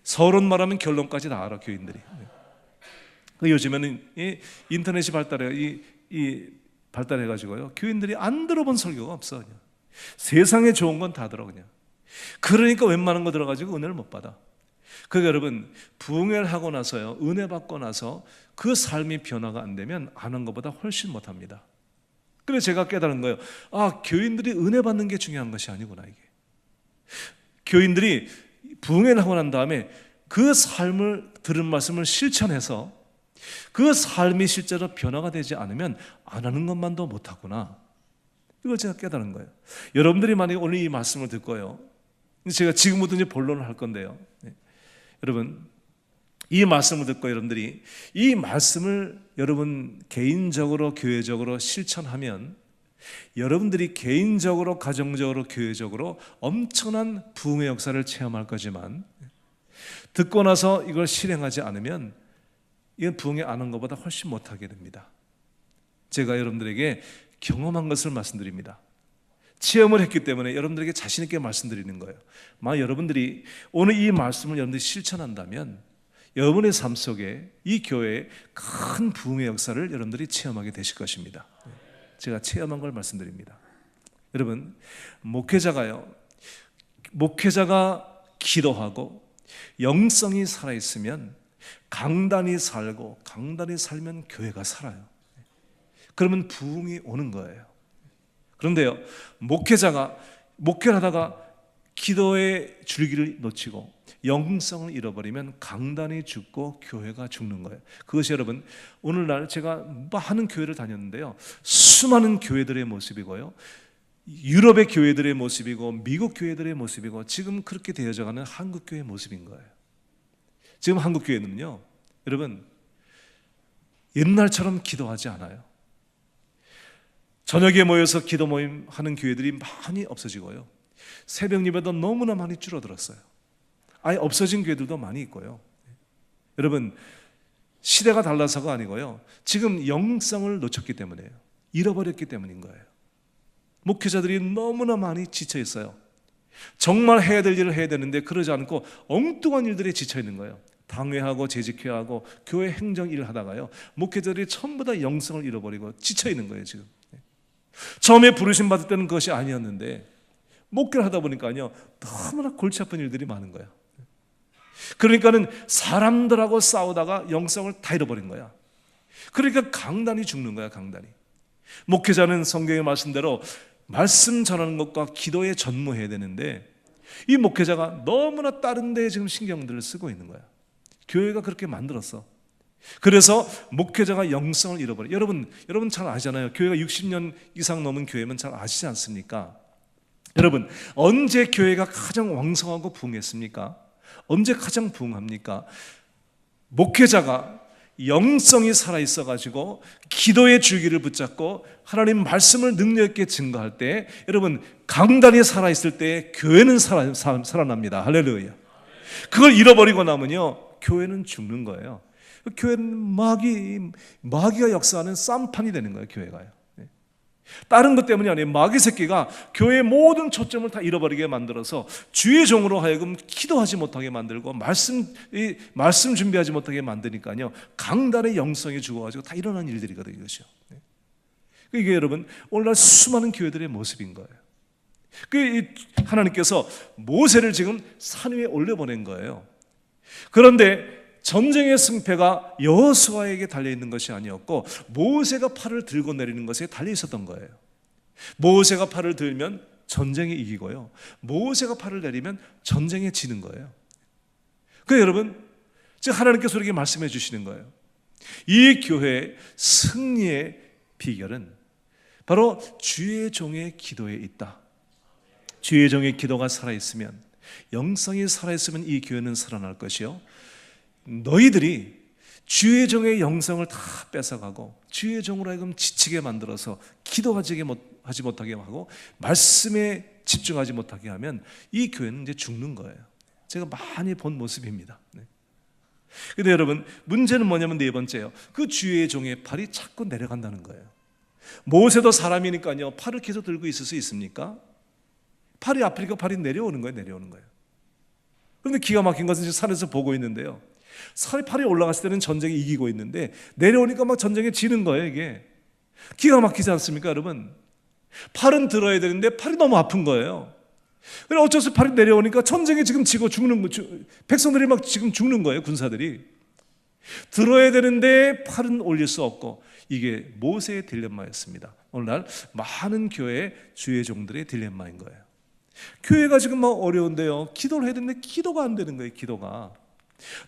서론 말하면 결론까지 다 알아, 교인들이. 요즘에는 인터넷이 발달해가지고요, 교인들이 안 들어본 설교가 없어. 그냥 세상에 좋은 건 다 들어. 그냥 그러니까 웬만한 거 들어가지고 은혜를 못 받아. 그러니까 여러분, 부흥회를 하고 나서요, 은혜 받고 나서 그 삶이 변화가 안 되면 안 한 것보다 훨씬 못합니다. 그래서 제가 깨달은 거예요. 아, 교인들이 은혜 받는 게 중요한 것이 아니구나. 이게 교인들이 부흥회를 하고 난 다음에 그 삶을, 들은 말씀을 실천해서 그 삶이 실제로 변화가 되지 않으면 안 하는 것만도 못하구나. 이걸 제가 깨달은 거예요. 여러분들이 만약에 오늘 이 말씀을 듣고요, 제가 지금부터 이제 본론을 할 건데요, 여러분, 이 말씀을 듣고 여러분들이 이 말씀을 여러분 개인적으로 교회적으로 실천하면 여러분들이 개인적으로 가정적으로 교회적으로 엄청난 부흥의 역사를 체험할 거지만, 듣고 나서 이걸 실행하지 않으면 이건 부흥회 안 한 것보다 훨씬 못하게 됩니다. 제가 여러분들에게 경험한 것을 말씀드립니다. 체험을 했기 때문에 여러분들에게 자신 있게 말씀드리는 거예요. 만약 여러분들이 오늘 이 말씀을 여러분들이 실천한다면 여러분의 삶 속에 이 교회의 큰 부흥의 역사를 여러분들이 체험하게 되실 것입니다. 제가 체험한 걸 말씀드립니다. 여러분, 목회자가 기도하고 영성이 살아있으면 강단이 살고, 강단이 살면 교회가 살아요. 그러면 부흥이 오는 거예요. 그런데요, 목회를 하다가 기도의 줄기를 놓치고 영성을 잃어버리면 강단이 죽고 교회가 죽는 거예요. 그것이 여러분, 오늘날 제가 많은 교회를 다녔는데요, 수많은 교회들의 모습이고요, 유럽의 교회들의 모습이고 미국 교회들의 모습이고 지금 그렇게 되어져가는 한국 교회의 모습인 거예요. 지금 한국 교회는요, 여러분, 옛날처럼 기도하지 않아요. 저녁에 모여서 기도 모임 하는 교회들이 많이 없어지고요, 새벽 예배도 너무나 많이 줄어들었어요. 아예 없어진 교회들도 많이 있고요. 여러분, 시대가 달라서가 아니고요, 지금 영성을 놓쳤기 때문에요. 잃어버렸기 때문인 거예요. 목회자들이 너무나 많이 지쳐 있어요. 정말 해야 될 일을 해야 되는데 그러지 않고 엉뚱한 일들에 지쳐 있는 거예요. 당회하고 재직회하고 교회 행정 일을 하다가요, 목회자들이 전부 다 영성을 잃어버리고 지쳐 있는 거예요. 지금 처음에 부르심 받을 때는 그것이 아니었는데 목회를 하다 보니까요, 너무나 골치 아픈 일들이 많은 거예요. 그러니까는 사람들하고 싸우다가 영성을 다 잃어버린 거야. 그러니까 강단이 죽는 거야, 강단이. 목회자는 성경의 말씀대로 말씀 전하는 것과 기도에 전무해야 되는데, 이 목회자가 너무나 다른 데에 지금 신경들을 쓰고 있는 거야. 교회가 그렇게 만들었어. 그래서 목회자가 영성을 잃어버려. 여러분 잘 아시잖아요. 교회가 60년 이상 넘은 교회면 잘 아시지 않습니까? 여러분, 언제 교회가 가장 왕성하고 부흥했습니까? 언제 가장 부흥합니까? 목회자가 영성이 살아있어 가지고 기도의 줄기를 붙잡고 하나님 말씀을 능력 있게 증거할 때, 여러분, 강단이 살아있을 때 교회는 살아납니다. 할렐루야. 그걸 잃어버리고 나면요, 교회는 죽는 거예요. 교회는 마귀가 역사하는 쌈판이 되는 거예요, 교회가요. 다른 것 때문이 아니에요. 마귀 새끼가 교회의 모든 초점을 다 잃어버리게 만들어서 주의 종으로 하여금 기도하지 못하게 만들고 말씀 준비하지 못하게 만드니까요, 강단의 영성이 죽어가지고 다 일어난 일들이거든요, 이것이요. 이게 여러분, 오늘날 수많은 교회들의 모습인 거예요. 하나님께서 모세를 지금 산 위에 올려보낸 거예요. 그런데 전쟁의 승패가 여호수아에게 달려있는 것이 아니었고, 모세가 팔을 들고 내리는 것에 달려있었던 거예요. 모세가 팔을 들면 전쟁에 이기고요, 모세가 팔을 내리면 전쟁에 지는 거예요. 그래서 여러분, 지금 하나님께서 우리에게 말씀해 주시는 거예요. 이 교회의 승리의 비결은 바로 주의 종의 기도에 있다. 주의 종의 기도가 살아있으면, 영성이 살아있으면 이 교회는 살아날 것이요, 너희들이 주의 종의 영성을 다 뺏어가고 주의 종으로 하여금 지치게 만들어서 기도하지 못하게 하고 말씀에 집중하지 못하게 하면 이 교회는 이제 죽는 거예요. 제가 많이 본 모습입니다. 그런데 여러분, 문제는 뭐냐면 네 번째요, 그 주의 종의 팔이 자꾸 내려간다는 거예요. 모세도 사람이니까요, 팔을 계속 들고 있을 수 있습니까? 팔이 아프니까 팔이 내려오는 거예요. 그런데 기가 막힌 것은 지금 산에서 보고 있는데요, 팔이 올라갔을 때는 전쟁에 이기고 있는데 내려오니까 막 전쟁에 지는 거예요. 이게 기가 막히지 않습니까, 여러분? 팔은 들어야 되는데 팔이 너무 아픈 거예요. 그래서 어쩔 수 없이 팔이 내려오니까 전쟁에 지금 지고 죽는 거, 백성들이 막 지금 죽는 거예요. 군사들이 들어야 되는데 팔은 올릴 수 없고, 이게 모세의 딜레마였습니다. 오늘날 많은 교회 주의 종들의 딜레마인 거예요. 교회가 지금 막 어려운데요, 기도를 해야 되는데 기도가 안 되는 거예요. 기도가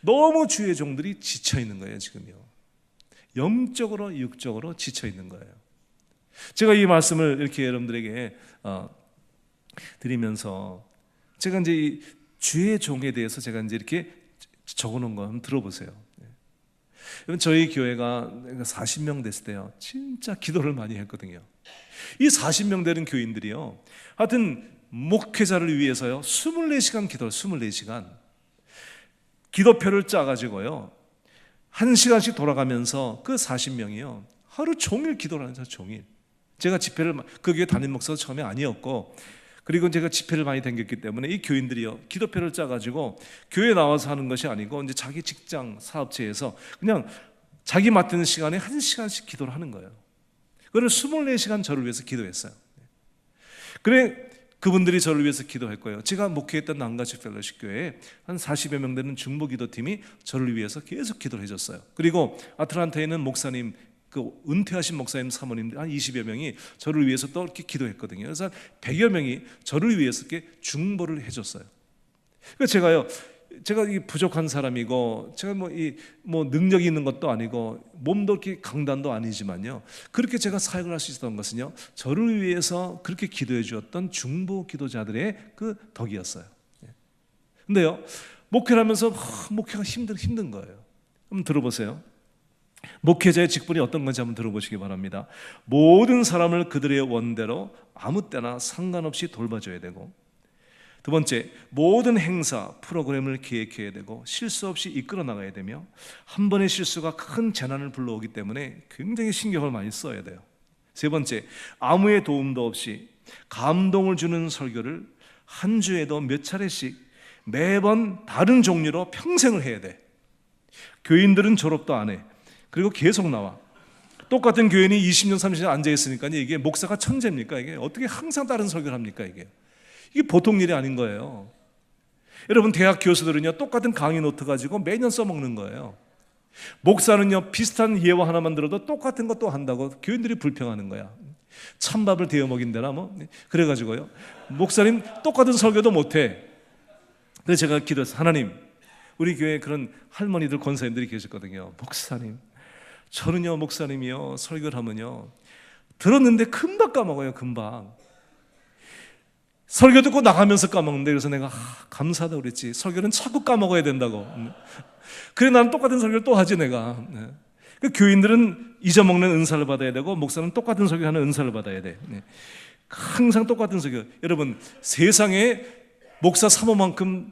너무 주의 종들이 지쳐 있는 거예요. 지금요, 영적으로 육적으로 지쳐 있는 거예요. 제가 이 말씀을 이렇게 여러분들에게 드리면서, 제가 이제 이 주의 종에 대해서 제가 이제 이렇게 적어놓은 거 한번 들어보세요. 저희 교회가 40명 됐을 때요, 진짜 기도를 많이 했거든요. 이 40명 되는 교인들이요, 하여튼 목회자를 위해서요 24시간 기도를, 24시간 기도표를 짜가지고요 1시간씩 돌아가면서 그 40명이요 하루 종일 기도를 하는 거예요. 종일. 제가 집회를, 그 교회 담임 목사도 처음에 아니었고, 그리고 제가 집회를 많이 다녔기 때문에 이 교인들이요 기도표를 짜가지고 교회에 나와서 하는 것이 아니고 이제 자기 직장 사업체에서 그냥 자기 맡는 시간에 1시간씩 기도를 하는 거예요. 그걸 24시간 저를 위해서 기도했어요. 그래, 그분들이 저를 위해서 기도했고요, 제가 목회했던 난가지 펠로십 교회에 한 40여 명 되는 중보 기도팀이 저를 위해서 계속 기도를 해줬어요. 그리고 아틀란타에 있는 목사님, 그 은퇴하신 목사님 사모님들 한 20여 명이 저를 위해서 또 이렇게 기도했거든요. 그래서 한 100여 명이 저를 위해서 이렇게 중보를 해줬어요. 그래서 제가 이 부족한 사람이고, 제가 뭐 능력이 있는 것도 아니고, 몸도 이렇게 강단도 아니지만요, 그렇게 제가 사역을 할 수 있었던 것은요, 저를 위해서 그렇게 기도해 주었던 중보 기도자들의 그 덕이었어요. 근데요, 목회를 하면서 목회가 힘든 거예요. 한번 들어보세요. 목회자의 직분이 어떤 건지 한번 들어보시기 바랍니다. 모든 사람을 그들의 원대로 아무 때나 상관없이 돌봐줘야 되고, 두 번째, 모든 행사, 프로그램을 계획해야 되고 실수 없이 이끌어 나가야 되며, 한 번의 실수가 큰 재난을 불러오기 때문에 굉장히 신경을 많이 써야 돼요. 세 번째, 아무의 도움도 없이 감동을 주는 설교를 한 주에도 몇 차례씩 매번 다른 종류로 평생을 해야 돼. 교인들은 졸업도 안 해. 그리고 계속 나와. 똑같은 교인이 20년 30년 앉아있으니까 이게 목사가 천재입니까? 이게 어떻게 항상 다른 설교를 합니까? 이게 보통 일이 아닌 거예요. 여러분, 대학 교수들은요 똑같은 강의 노트 가지고 매년 써먹는 거예요. 목사는요 비슷한 예화 하나만 들어도 똑같은 것도 한다고 교인들이 불평하는 거야. 찬밥을 데워 먹인다나 뭐 그래가지고요 목사님 똑같은 설교도 못해. 그래서 제가 기도해서, 하나님, 우리 교회에 그런 할머니들 권사님들이 계셨거든요. 목사님, 저는요 목사님이요 설교를 하면요 들었는데 금방 까먹어요. 금방 설교 듣고 나가면서 까먹는데, 그래서 내가 감사하다 그랬지. 설교는 자꾸 까먹어야 된다고. 그래 나는 똑같은 설교를 또 하지 내가. 그 교인들은 잊어먹는 은사를 받아야 되고 목사는 똑같은 설교하는 은사를 받아야 돼. 항상 똑같은 설교. 여러분, 세상에 목사 사모만큼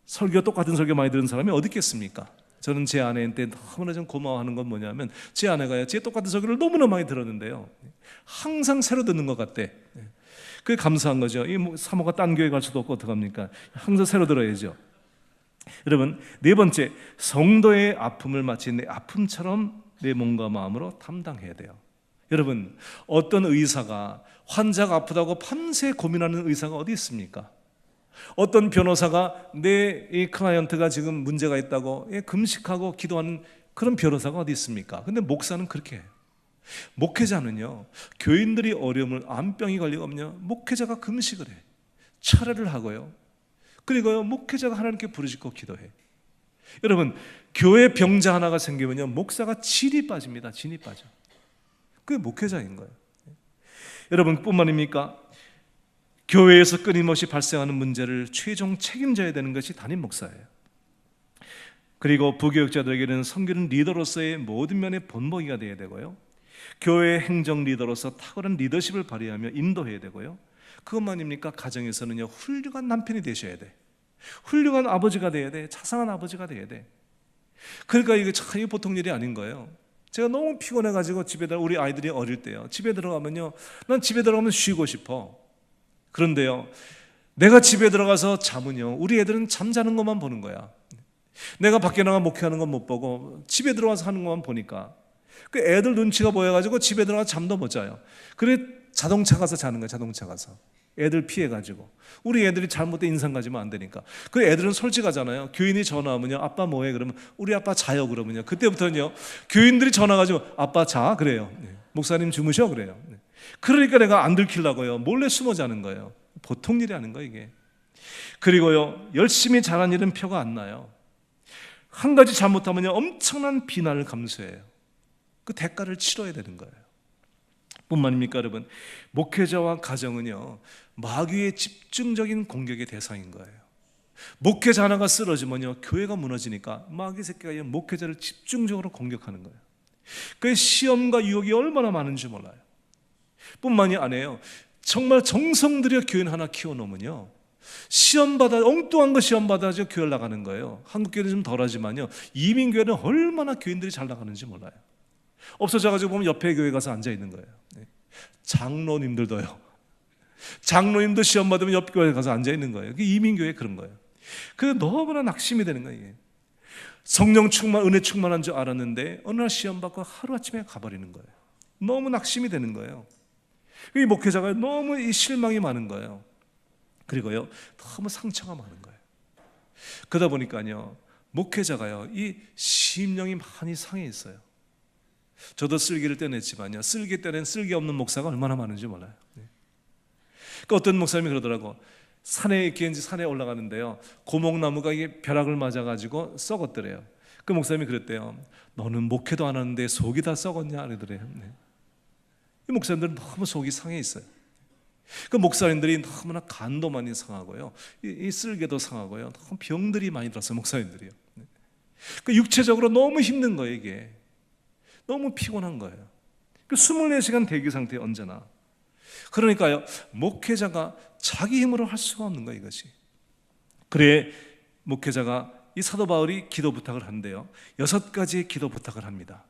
설교 똑같은 설교 많이 들은 사람이 어디 있겠습니까? 저는 제 아내한테 너무나 좀 고마워하는 건 뭐냐면, 제 아내가요 제 똑같은 설교를 너무나 많이 들었는데요 항상 새로 듣는 것 같대. 그게 감사한 거죠. 이 사모가 딴 교회 갈 수도 없고 어떡합니까? 항상 새로 들어야죠. 여러분, 네 번째, 성도의 아픔을 마치 내 아픔처럼 내 몸과 마음으로 담당해야 돼요. 여러분, 어떤 의사가 환자가 아프다고 밤새 고민하는 의사가 어디 있습니까? 어떤 변호사가 내 이 클라이언트가 지금 문제가 있다고 금식하고 기도하는 그런 변호사가 어디 있습니까? 근데 목사는 그렇게 해요. 목회자는요 교인들이 어려움을, 암병이 걸리거든요 목회자가 금식을 해, 철회를 하고요, 그리고요 목회자가 하나님께 부르짖고 기도해. 여러분, 교회 병자 하나가 생기면요 목사가 진이 빠집니다. 진이 빠져. 그게 목회자인 거예요. 여러분, 뿐만입니까? 교회에서 끊임없이 발생하는 문제를 최종 책임져야 되는 것이 담임 목사예요. 그리고 부교육자들에게는 섬기는 리더로서의 모든 면의 본보기가 되어야 되고요, 교회 행정 리더로서 탁월한 리더십을 발휘하며 인도해야 되고요, 그것만입니까? 가정에서는요 훌륭한 남편이 되셔야 돼. 훌륭한 아버지가 돼야 돼. 자상한 아버지가 돼야 돼. 그러니까 이게 참 보통 일이 아닌 거예요. 제가 너무 피곤해가지고 집에 들어, 우리 아이들이 어릴 때요 집에 들어가면요 난 집에 들어가면 쉬고 싶어. 그런데요 내가 집에 들어가서 자면요 우리 애들은 잠자는 것만 보는 거야. 내가 밖에 나가 목회하는 건 못 보고 집에 들어와서 하는 것만 보니까 그 애들 눈치가 보여가지고 집에 들어가서 잠도 못 자요. 그래 자동차 가서 자는 거야. 자동차 가서 애들 피해가지고. 우리 애들이 잘못된 인상 가지면 안 되니까. 그 애들은 솔직하잖아요. 교인이 전화하면요 아빠 뭐해? 그러면 우리 아빠 자요. 그러면요 그때부터는요 교인들이 전화 가지고 아빠 자 그래요. 목사님 주무셔 그래요. 그러니까 내가 안 들키려고요 몰래 숨어 자는 거예요. 보통 일이 아닌 거예요 이게. 그리고요 열심히 잘한 일은 표가 안 나요. 한 가지 잘못하면요 엄청난 비난을 감수해요. 그 대가를 치러야 되는 거예요. 뿐만입니까 여러분, 목회자와 가정은요 마귀의 집중적인 공격의 대상인 거예요. 목회자 하나가 쓰러지면요 교회가 무너지니까 마귀 새끼가 목회자를 집중적으로 공격하는 거예요. 그 시험과 유혹이 얼마나 많은지 몰라요. 뿐만이 아니에요. 정말 정성 들여 교인 하나 키워놓으면요 시험받아, 엉뚱한 거 시험받아서 교회를 나가는 거예요. 한국 교회는 좀 덜하지만요 이민교회는 얼마나 교인들이 잘 나가는지 몰라요. 없어져가지고 보면 옆에 교회 가서 앉아있는 거예요. 장로님들도요. 장로님도 시험 받으면 옆 교회 가서 앉아있는 거예요. 그게 이민교회 그런 거예요. 그게 너무나 낙심이 되는 거예요. 성령 충만, 은혜 충만한 줄 알았는데 어느 날 시험 받고 하루아침에 가버리는 거예요. 너무 낙심이 되는 거예요. 이 목회자가 너무 이 실망이 많은 거예요. 그리고요 너무 상처가 많은 거예요. 그러다 보니까요 목회자가요 이 심령이 많이 상해 있어요. 저도 쓸기를 떼냈지만요 쓸기 떼낸 쓸기 없는 목사가 얼마나 많은지 몰라요. 그러니까 어떤 목사님이 그러더라고. 산에 기엔지 산에 올라가는데요 고목나무가 이게 벼락을 맞아가지고 썩었더래요. 그 목사님이 그랬대요. 너는 목회도 안 하는데 속이 다 썩었냐 그러더래요. 이 목사님들은 너무 속이 상해 있어요. 그 목사님들이 너무나 간도 많이 상하고요 이 쓸개도 상하고요 너무 병들이 많이 들었어요 목사님들이요. 그 육체적으로 너무 힘든 거예요. 이게 너무 피곤한 거예요. 그 24시간 대기 상태에 언제나. 그러니까요 목회자가 자기 힘으로 할 수가 없는 거예요 이것이. 그래 목회자가 이 사도 바울이 기도 부탁을 한대요. 6가지의 기도 부탁을 합니다.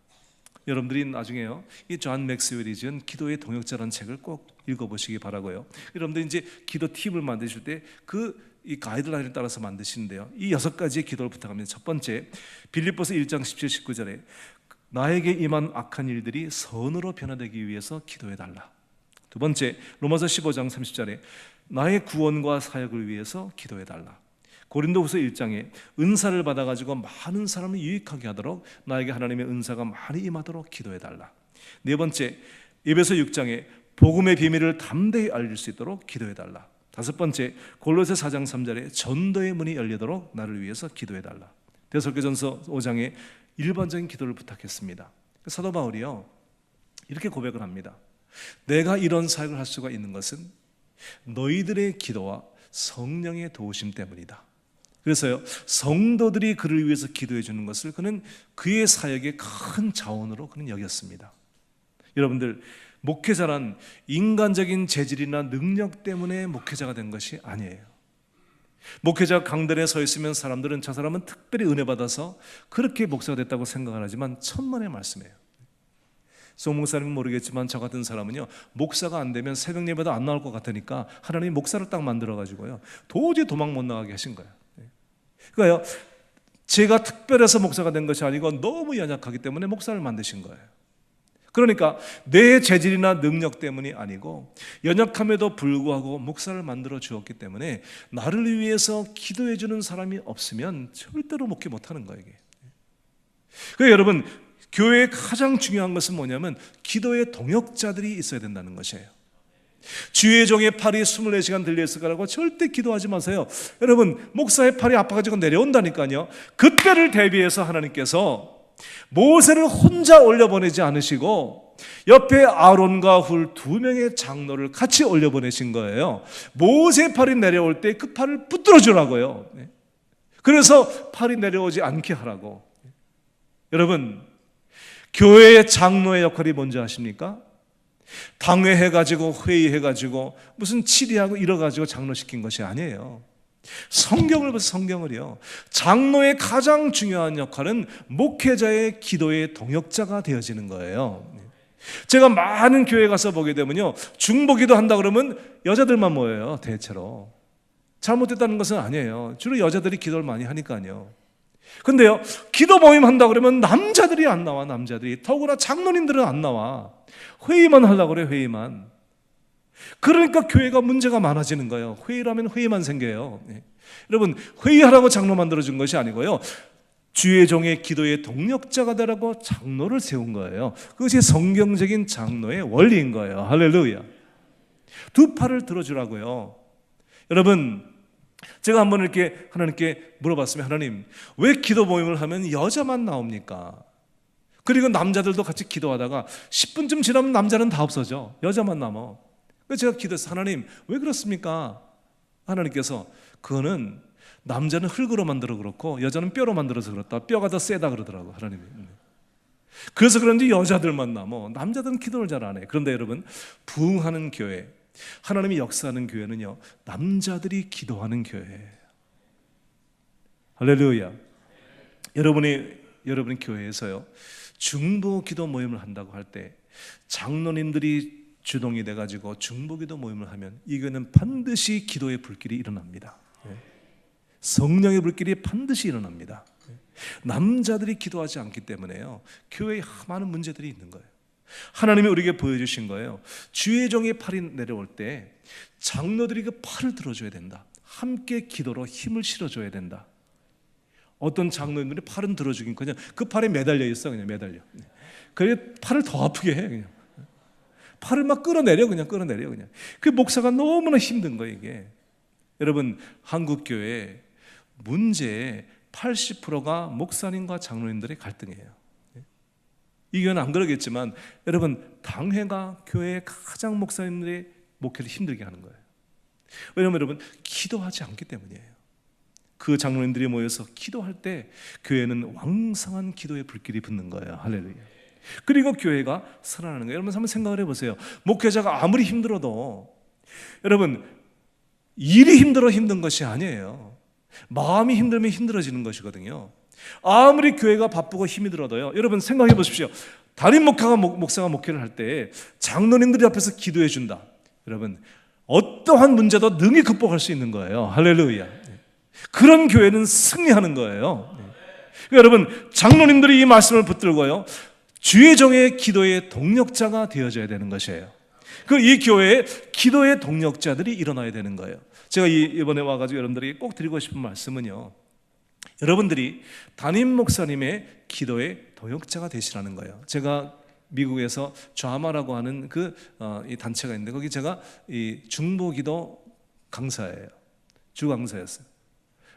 여러분들이 나중에요 이 존 맥스웰이 지은 기도의 동역자라는 책을 꼭 읽어보시기 바라고요. 여러분들이 이제 기도 팁을 만드실 때 이 가이드라인을 따라서 만드시는데요 이 6가지의 기도를 부탁합니다. 첫 번째, 빌립보서 1장 17, 19절에 나에게 임한 악한 일들이 선으로 변화되기 위해서 기도해달라. 두 번째, 로마서 15장 30절에 나의 구원과 사역을 위해서 기도해달라. 고린도후서 1장에 은사를 받아가지고 많은 사람을 유익하게 하도록 나에게 하나님의 은사가 많이 임하도록 기도해달라. 네 번째, 에베소 6장에 복음의 비밀을 담대히 알릴 수 있도록 기도해달라. 다섯 번째, 골로새 4장 3절에 전도의 문이 열리도록 나를 위해서 기도해달라. 데살로니가전서 5장에 일반적인 기도를 부탁했습니다. 사도 바울이요, 이렇게 고백을 합니다. 내가 이런 사역을 할 수가 있는 것은 너희들의 기도와 성령의 도우심 때문이다. 그래서요, 성도들이 그를 위해서 기도해 주는 것을 그는 그의 사역의 큰 자원으로 그는 여겼습니다. 여러분들, 목회자란 인간적인 재질이나 능력 때문에 목회자가 된 것이 아니에요. 목회자 강단에 서 있으면 사람들은 저 사람은 특별히 은혜 받아서 그렇게 목사가 됐다고 생각을 하지만 천만의 말씀이에요. 송 목사님은 모르겠지만 저 같은 사람은요, 목사가 안 되면 새벽 예배도 안 나올 것 같으니까 하나님이 목사를 딱 만들어가지고요 도저히 도망 못 나가게 하신 거예요. 그러니까요, 제가 특별해서 목사가 된 것이 아니고 너무 연약하기 때문에 목사를 만드신 거예요. 그러니까 내 재질이나 능력 때문이 아니고 연약함에도 불구하고 목사를 만들어 주었기 때문에 나를 위해서 기도해 주는 사람이 없으면 절대로 목회 못하는 거예요. 그러니까 여러분, 교회의 가장 중요한 것은 뭐냐면 기도의 동역자들이 있어야 된다는 것이에요. 주의 종의 팔이 24시간 들려있을 거라고 절대 기도하지 마세요. 여러분, 목사의 팔이 아파가지고 내려온다니까요. 그때를 대비해서 하나님께서 모세를 혼자 올려보내지 않으시고 옆에 아론과 훌 2명의 장로를 같이 올려보내신 거예요. 모세 팔이 내려올 때 그 팔을 붙들어 주라고요. 그래서 팔이 내려오지 않게 하라고. 여러분, 교회의 장로의 역할이 뭔지 아십니까? 당회해가지고 회의해가지고 무슨 치리하고 이뤄가지고 장로시킨 것이 아니에요. 성경을 보세요. 성경을요, 장로의 가장 중요한 역할은 목회자의 기도의 동역자가 되어지는 거예요. 제가 많은 교회 가서 보게 되면요, 중보기도 한다 그러면 여자들만 모여요. 대체로 잘못됐다는 것은 아니에요. 주로 여자들이 기도를 많이 하니까요. 근데요, 기도 모임 한다 그러면 남자들이 안 나와. 남자들이, 더구나 장로님들은 안 나와. 회의만 하려고 그래. 회의만. 그러니까 교회가 문제가 많아지는 거예요. 회의를 하면 회의만 생겨요. 여러분, 회의하라고 장로 만들어준 것이 아니고요, 주의 종의 기도의 동력자가 되라고 장로를 세운 거예요. 그것이 성경적인 장로의 원리인 거예요. 할렐루야. 두 팔을 들어주라고요. 여러분, 제가 한번 이렇게 하나님께 물어봤으면, 하나님, 왜 기도 모임을 하면 여자만 나옵니까? 그리고 남자들도 같이 기도하다가 10분쯤 지나면 남자는 다 없어져. 여자만 남아. 그래서 제가 기도해서, 하나님, 왜 그렇습니까? 하나님께서, 그거는 남자는 흙으로 만들어 그렇고 여자는 뼈로 만들어서 그렇다. 뼈가 더 세다 그러더라고, 하나님이. 그래서 그런지 여자들만 남아. 남자들은 기도를 잘 안 해. 그런데 여러분, 부흥하는 교회, 하나님이 역사하는 교회는요, 남자들이 기도하는 교회예요. 할렐루야. 여러분이 교회에서요, 중보 기도 모임을 한다고 할 때 장로님들이 주동이 돼가지고 중보 기도 모임을 하면 이 교회는 반드시 기도의 불길이 일어납니다. 성령의 불길이 반드시 일어납니다. 남자들이 기도하지 않기 때문에요, 교회에 많은 문제들이 있는 거예요. 하나님이 우리에게 보여주신 거예요. 주의 종의 팔이 내려올 때 장로들이 그 팔을 들어줘야 된다. 함께 기도로 힘을 실어줘야 된다. 어떤 장로님들이 팔은 들어주긴 그냥 그 팔에 매달려 있어. 그냥 매달려. 그래 팔을 더 아프게 해. 그냥 팔을 막 끌어내려. 그냥. 그 목사가 너무나 힘든 거예요, 이게. 여러분, 한국 교회 문제의 80%가 목사님과 장로님들의 갈등이에요. 이 교회는 안 그러겠지만 여러분, 당회가 교회의 가장 목사님들의 목회를 힘들게 하는 거예요. 왜냐하면 여러분, 기도하지 않기 때문이에요. 그 장로님들이 모여서 기도할 때 교회는 왕성한 기도의 불길이 붙는 거예요. 할렐루야. 그리고 교회가 살아나는 거예요. 여러분, 한번 생각을 해보세요. 목회자가 아무리 힘들어도, 여러분, 일이 힘들어 힘든 것이 아니에요. 마음이 힘들면 힘들어지는 것이거든요. 아무리 교회가 바쁘고 힘이 들어도요, 여러분 생각해 보십시오. 담임 목사가 목회를 할 때 장로님들이 앞에서 기도해 준다. 여러분, 어떠한 문제도 능히 극복할 수 있는 거예요. 할렐루야. 그런 교회는 승리하는 거예요. 그러니까 여러분, 장로님들이 이 말씀을 붙들고요, 주의 종의 기도의 동력자가 되어져야 되는 것이에요. 이 교회에 기도의 동력자들이 일어나야 되는 거예요. 제가 이번에 와가지고 여러분들에게 꼭 드리고 싶은 말씀은요, 여러분들이 담임 목사님의 기도의 동역자가 되시라는 거예요. 제가 미국에서 좌마라고 하는 이 단체가 있는데 거기 제가 이 중보기도 강사예요. 주강사였어요.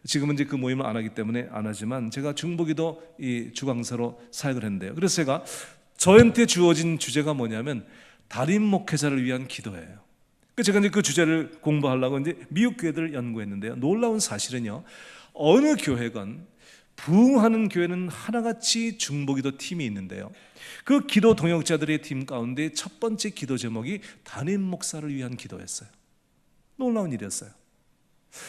지금은 이제 그 모임을 안 하기 때문에 안 하지만 제가 중보기도 이 주강사로 사역을 했는데요. 그래서 제가 저한테 주어진 주제가 뭐냐면 담임 목회자를 위한 기도예요. 제가 이제 그 주제를 공부하려고 이제 미국 교회들을 연구했는데요. 놀라운 사실은요, 어느 교회건 부흥하는 교회는 하나같이 중보기도 팀이 있는데요. 그 기도 동역자들의 팀 가운데 첫 번째 기도 제목이 담임 목사를 위한 기도였어요. 놀라운 일이었어요.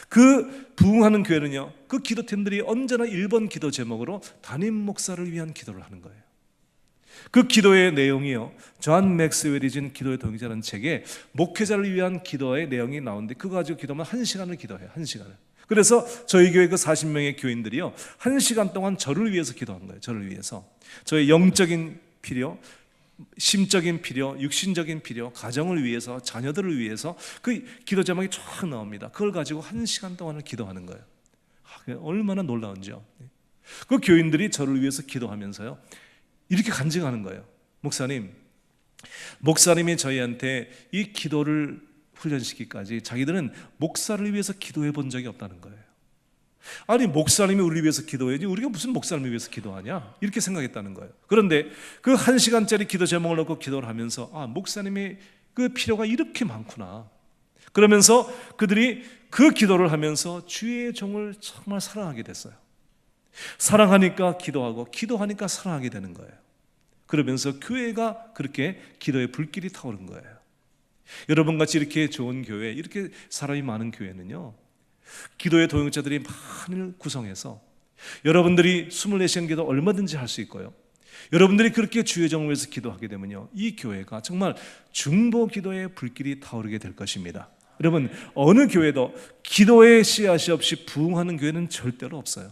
그 부흥하는 교회는요, 그 기도팀들이 언제나 1번 기도 제목으로 담임 목사를 위한 기도를 하는 거예요. 그 기도의 내용이요, 존 맥스웰이 진 기도의 동역자라는 책에 목회자를 위한 기도의 내용이 나오는데 그거 가지고 기도하면 1시간을 기도해요. 1시간을. 그래서 저희 교회 그 40명의 교인들이요, 1시간 동안 저를 위해서 기도한 거예요. 저를 위해서. 저의 영적인 필요, 심적인 필요, 육신적인 필요, 가정을 위해서, 자녀들을 위해서 그 기도 제목이 쫙 나옵니다. 그걸 가지고 1시간 동안을 기도하는 거예요. 얼마나 놀라운지요. 그 교인들이 저를 위해서 기도하면서요, 이렇게 간증하는 거예요. 목사님이 저희한테 이 기도를 훈련시키기까지 자기들은 목사를 위해서 기도해 본 적이 없다는 거예요. 아니, 목사님이 우리를 위해서 기도해야지 우리가 무슨 목사님을 위해서 기도하냐, 이렇게 생각했다는 거예요. 그런데 그 1시간짜리 기도 제목을 놓고 기도를 하면서 목사님의 그 필요가 이렇게 많구나, 그러면서 그들이 그 기도를 하면서 주의 종을 정말 사랑하게 됐어요. 사랑하니까 기도하고, 기도하니까 사랑하게 되는 거예요. 그러면서 교회가 그렇게 기도의 불길이 타오른 거예요. 여러분같이 이렇게 좋은 교회, 이렇게 사람이 많은 교회는요, 기도의 동역자들이 많이 구성해서 여러분들이 24시간 기도 얼마든지 할 수 있고요, 여러분들이 그렇게 주의 종을 위해서 기도하게 되면요, 이 교회가 정말 중보 기도의 불길이 타오르게 될 것입니다. 여러분, 어느 교회도 기도의 씨앗이 없이 부흥하는 교회는 절대로 없어요.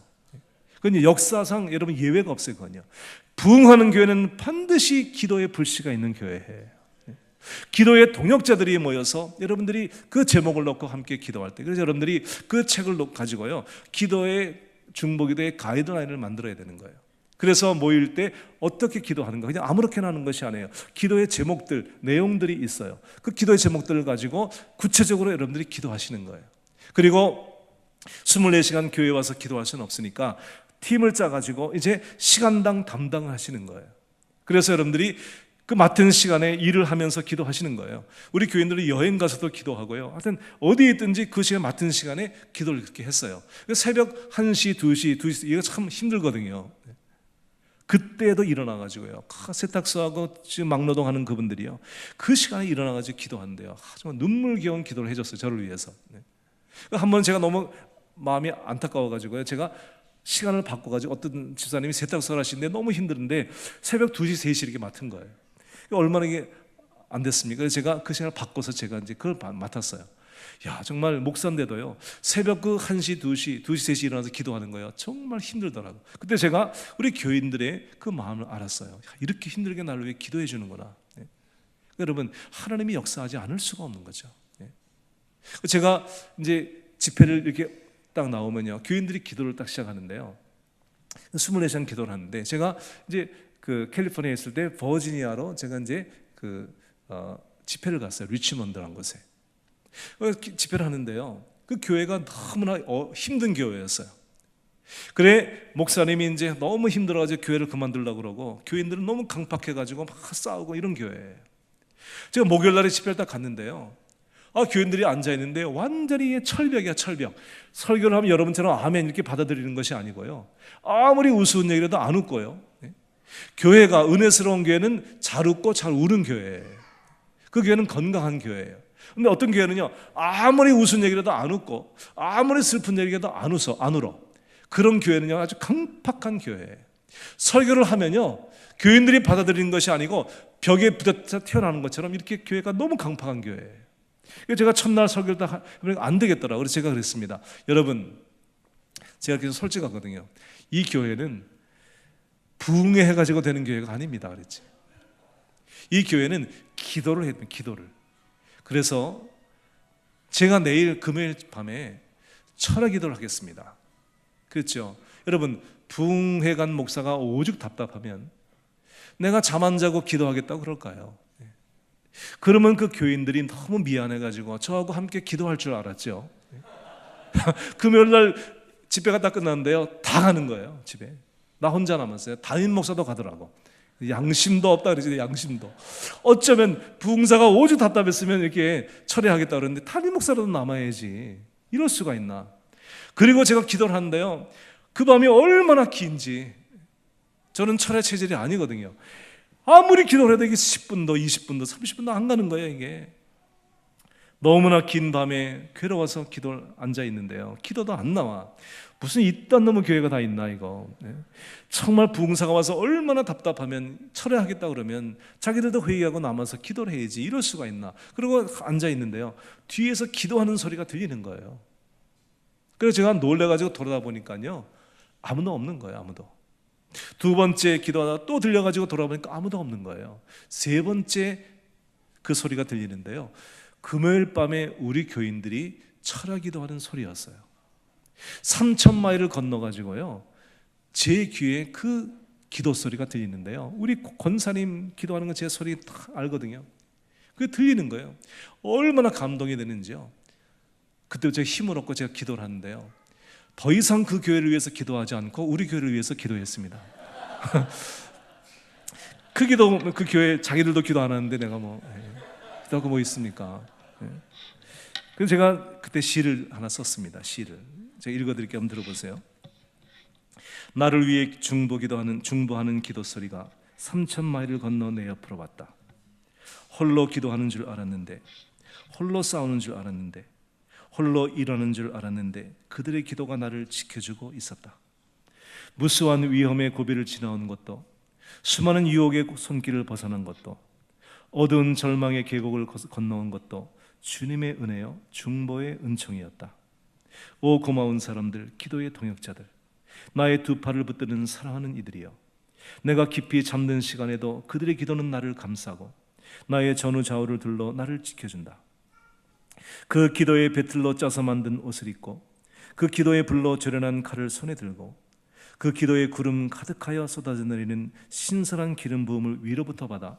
그건 역사상 여러분 예외가 없어요. 그건요, 부흥하는 교회는 반드시 기도의 불씨가 있는 교회예요. 기도의 동역자들이 모여서 여러분들이 그 제목을 놓고 함께 기도할 때, 그래서 여러분들이 그 책을 가지고요, 기도의 중보기도의 가이드라인을 만들어야 되는 거예요. 그래서 모일 때 어떻게 기도하는가, 그냥 아무렇게나 하는 것이 아니에요. 기도의 제목들, 내용들이 있어요. 그 기도의 제목들을 가지고 구체적으로 여러분들이 기도하시는 거예요. 그리고 24시간 교회에 와서 기도할 수는 없으니까 팀을 짜가지고 이제 시간당 담당을 하시는 거예요. 그래서 여러분들이 그 맡은 시간에 일을 하면서 기도하시는 거예요. 우리 교인들이 여행 가서도 기도하고요, 하여튼 어디에 있든지 그 시간 맡은 시간에 기도를 그렇게 했어요. 새벽 1시, 2시 이거 참 힘들거든요. 그때도 일어나가지고요, 세탁소하고 지금 막노동하는 그분들이요, 그 시간에 일어나가지고 기도한대요. 정말 눈물겨운 기도를 해줬어요, 저를 위해서. 한번 제가 너무 마음이 안타까워가지고요, 제가 시간을 바꿔가지고 어떤 집사님이 세탁소를 하시는데 너무 힘드는데 새벽 2시, 3시 이렇게 맡은 거예요. 얼마나 이게 안 됐습니까? 그래서 제가 그 시간을 바꿔서 제가 이제 그걸 맡았어요. 야, 정말 목사인데도요, 새벽 그 1시, 2시, 3시 일어나서 기도하는 거예요. 정말 힘들더라고요. 그때 제가 우리 교인들의 그 마음을 알았어요. 야, 이렇게 힘들게 나를 위해 기도해 주는구나. 여러분, 하나님이 역사하지 않을 수가 없는 거죠. 제가 이제 집회를 이렇게 딱 나오면요, 교인들이 기도를 딱 시작하는데요, 24시간 기도를 하는데, 제가 이제 그 캘리포니아에 있을 때 버지니아로 제가 이제 집회를 갔어요. 리치먼드라는 곳에 집회를 하는데요, 그 교회가 너무나 힘든 교회였어요. 그래, 목사님이 이제 너무 힘들어가지고 교회를 그만두려고 그러고, 교인들은 너무 강팍해가지고 막 싸우고 이런 교회예요. 제가 목요일날에 집회를 딱 갔는데요, 교인들이 앉아있는데 완전히 철벽이야, 철벽. 설교를 하면 여러분처럼 아멘 이렇게 받아들이는 것이 아니고요, 아무리 우스운 얘기라도 안 웃고요. 교회가, 은혜스러운 교회는 잘 웃고 잘 우는 교회예요. 그 교회는 건강한 교회예요. 근데 어떤 교회는요, 아무리 우스운 얘기라도 안 웃고 아무리 슬픈 얘기라도 안 울어. 그런 교회는요, 아주 강팍한 교회예요. 설교를 하면요, 교인들이 받아들이는 것이 아니고 벽에 부딪혀 태어나는 것처럼 이렇게 교회가 너무 강팍한 교회예요. 제가 첫날 설교를 딱 하면 안 되겠더라고요. 그래서 제가 그랬습니다. 여러분, 제가 그래서 솔직하거든요. 이 교회는 부흥회 해가지고 되는 교회가 아닙니다. 그랬지. 이 교회는 기도를 해야 됩니다. 기도를. 그래서 제가 내일 금요일 밤에 철야 기도를 하겠습니다. 그렇죠? 여러분, 부흥회관 목사가 오죽 답답하면 내가 잠 안 자고 기도하겠다고 그럴까요? 그러면 그 교인들이 너무 미안해가지고 저하고 함께 기도할 줄 알았죠. 금요일날 집회가 다 끝났는데요, 다 가는 거예요. 집에 나 혼자 남았어요. 담임 목사도 가더라고. 양심도 없다 그러지. 양심도. 어쩌면 부흥사가 오죽 답답했으면 이렇게 철회하겠다 그러는데 담임 목사라도 남아야지. 이럴 수가 있나. 그리고 제가 기도를 하는데요, 그 밤이 얼마나 긴지. 저는 철회 체질이 아니거든요. 아무리 기도를 해도 이게 10분도 20분도 30분도 안 가는 거예요. 이게 너무나 긴 밤에 괴로워서 기도를 앉아 있는데요, 기도도 안 나와. 무슨 이딴 놈의 교회가 다 있나 이거. 정말 부흥사가 와서 얼마나 답답하면 철회하겠다 그러면 자기들도 회의하고 남아서 기도를 해야지. 이럴 수가 있나. 그리고 앉아 있는데요, 뒤에서 기도하는 소리가 들리는 거예요. 그래서 제가 놀래가지고 돌아보니까요, 아무도 없는 거예요. 아무도. 두 번째 기도하다가 또 들려가지고 돌아보니까 아무도 없는 거예요. 세 번째 그 소리가 들리는데요, 금요일 밤에 우리 교인들이 철야 기도하는 소리였어요. 3,000마일을 건너가지고요, 제 귀에 그 기도 소리가 들리는데요, 우리 권사님 기도하는 거 제 소리 다 알거든요. 그게 들리는 거예요. 얼마나 감동이 되는지요. 그때 제가 힘을 얻고 제가 기도를 하는데요, 더 이상 그 교회를 위해서 기도하지 않고 우리 교회를 위해서 기도했습니다. 그 교회 자기들도 기도 안 하는데 내가 기도하고 뭐 있습니까? 그래서 제가 그때 시를 하나 썼습니다. 시를 제가 읽어드릴게요. 한번 들어보세요. 나를 위해 중보하는 기도 소리가 3,000마일을 건너 내 옆으로 왔다. 홀로 기도하는 줄 알았는데, 홀로 싸우는 줄 알았는데, 홀로 일하는 줄 알았는데 그들의 기도가 나를 지켜주고 있었다. 무수한 위험의 고비를 지나온 것도, 수많은 유혹의 손길을 벗어난 것도, 어두운 절망의 계곡을 건너온 것도 주님의 은혜요 중보의 은총이었다. 오 고마운 사람들, 기도의 동역자들, 나의 두 팔을 붙드는 사랑하는 이들이여, 내가 깊이 잠든 시간에도 그들의 기도는 나를 감싸고 나의 전후 좌우를 둘러 나를 지켜준다. 그 기도의 배틀로 짜서 만든 옷을 입고, 그 기도의 불로 조련한 칼을 손에 들고, 그 기도의 구름 가득하여 쏟아져 내리는 신선한 기름 부음을 위로부터 받아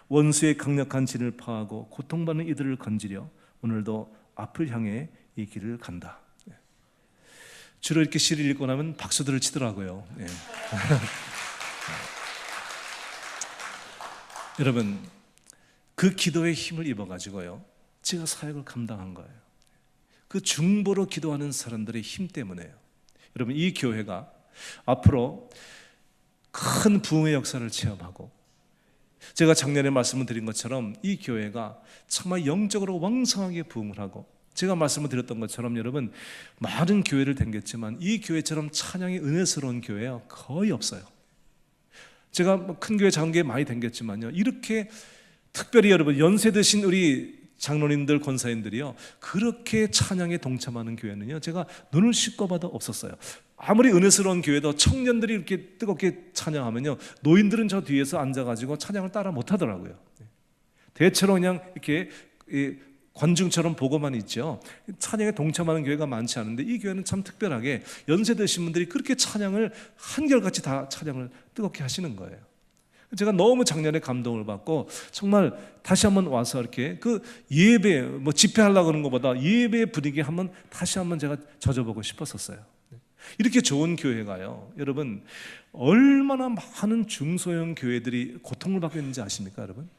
원수의 강력한 진을 파하고 고통받는 이들을 건지려 오늘도 앞을 향해 이 길을 간다. 주로 이렇게 시를 읽고 나면 박수들을 치더라고요. 여러분, 그 기도의 힘을 입어가지고요, 제가 사역을 감당한 거예요. 그 중보로 기도하는 사람들의 힘 때문에요. 여러분, 이 교회가 앞으로 큰 부흥의 역사를 체험하고, 제가 작년에 말씀을 드린 것처럼 이 교회가 정말 영적으로 왕성하게 부흥을 하고, 제가 말씀을 드렸던 것처럼 여러분, 많은 교회를 다녔지만 이 교회처럼 찬양이 은혜스러운 교회가 거의 없어요. 제가 큰 교회 작은 교회 많이 다녔지만요, 이렇게 특별히 여러분 연세 드신 우리 장로님들, 권사님들이요, 그렇게 찬양에 동참하는 교회는요, 제가 눈을 씻고 봐도 없었어요. 아무리 은혜스러운 교회도 청년들이 이렇게 뜨겁게 찬양하면요, 노인들은 저 뒤에서 앉아가지고 찬양을 따라 못하더라고요. 대체로 그냥 이렇게 관중처럼 보고만 있죠. 찬양에 동참하는 교회가 많지 않은데, 이 교회는 참 특별하게 연세 드신 분들이 그렇게 찬양을 한결같이 다 찬양을 뜨겁게 하시는 거예요. 제가 너무 작년에 감동을 받고, 정말 다시 한번 와서 이렇게 그 예배, 집회하려고 하는 것보다 예배 분위기 한번 다시 한번 제가 젖어보고 싶었었어요. 이렇게 좋은 교회가요, 여러분, 얼마나 많은 중소형 교회들이 고통을 받고 있는지 아십니까, 여러분?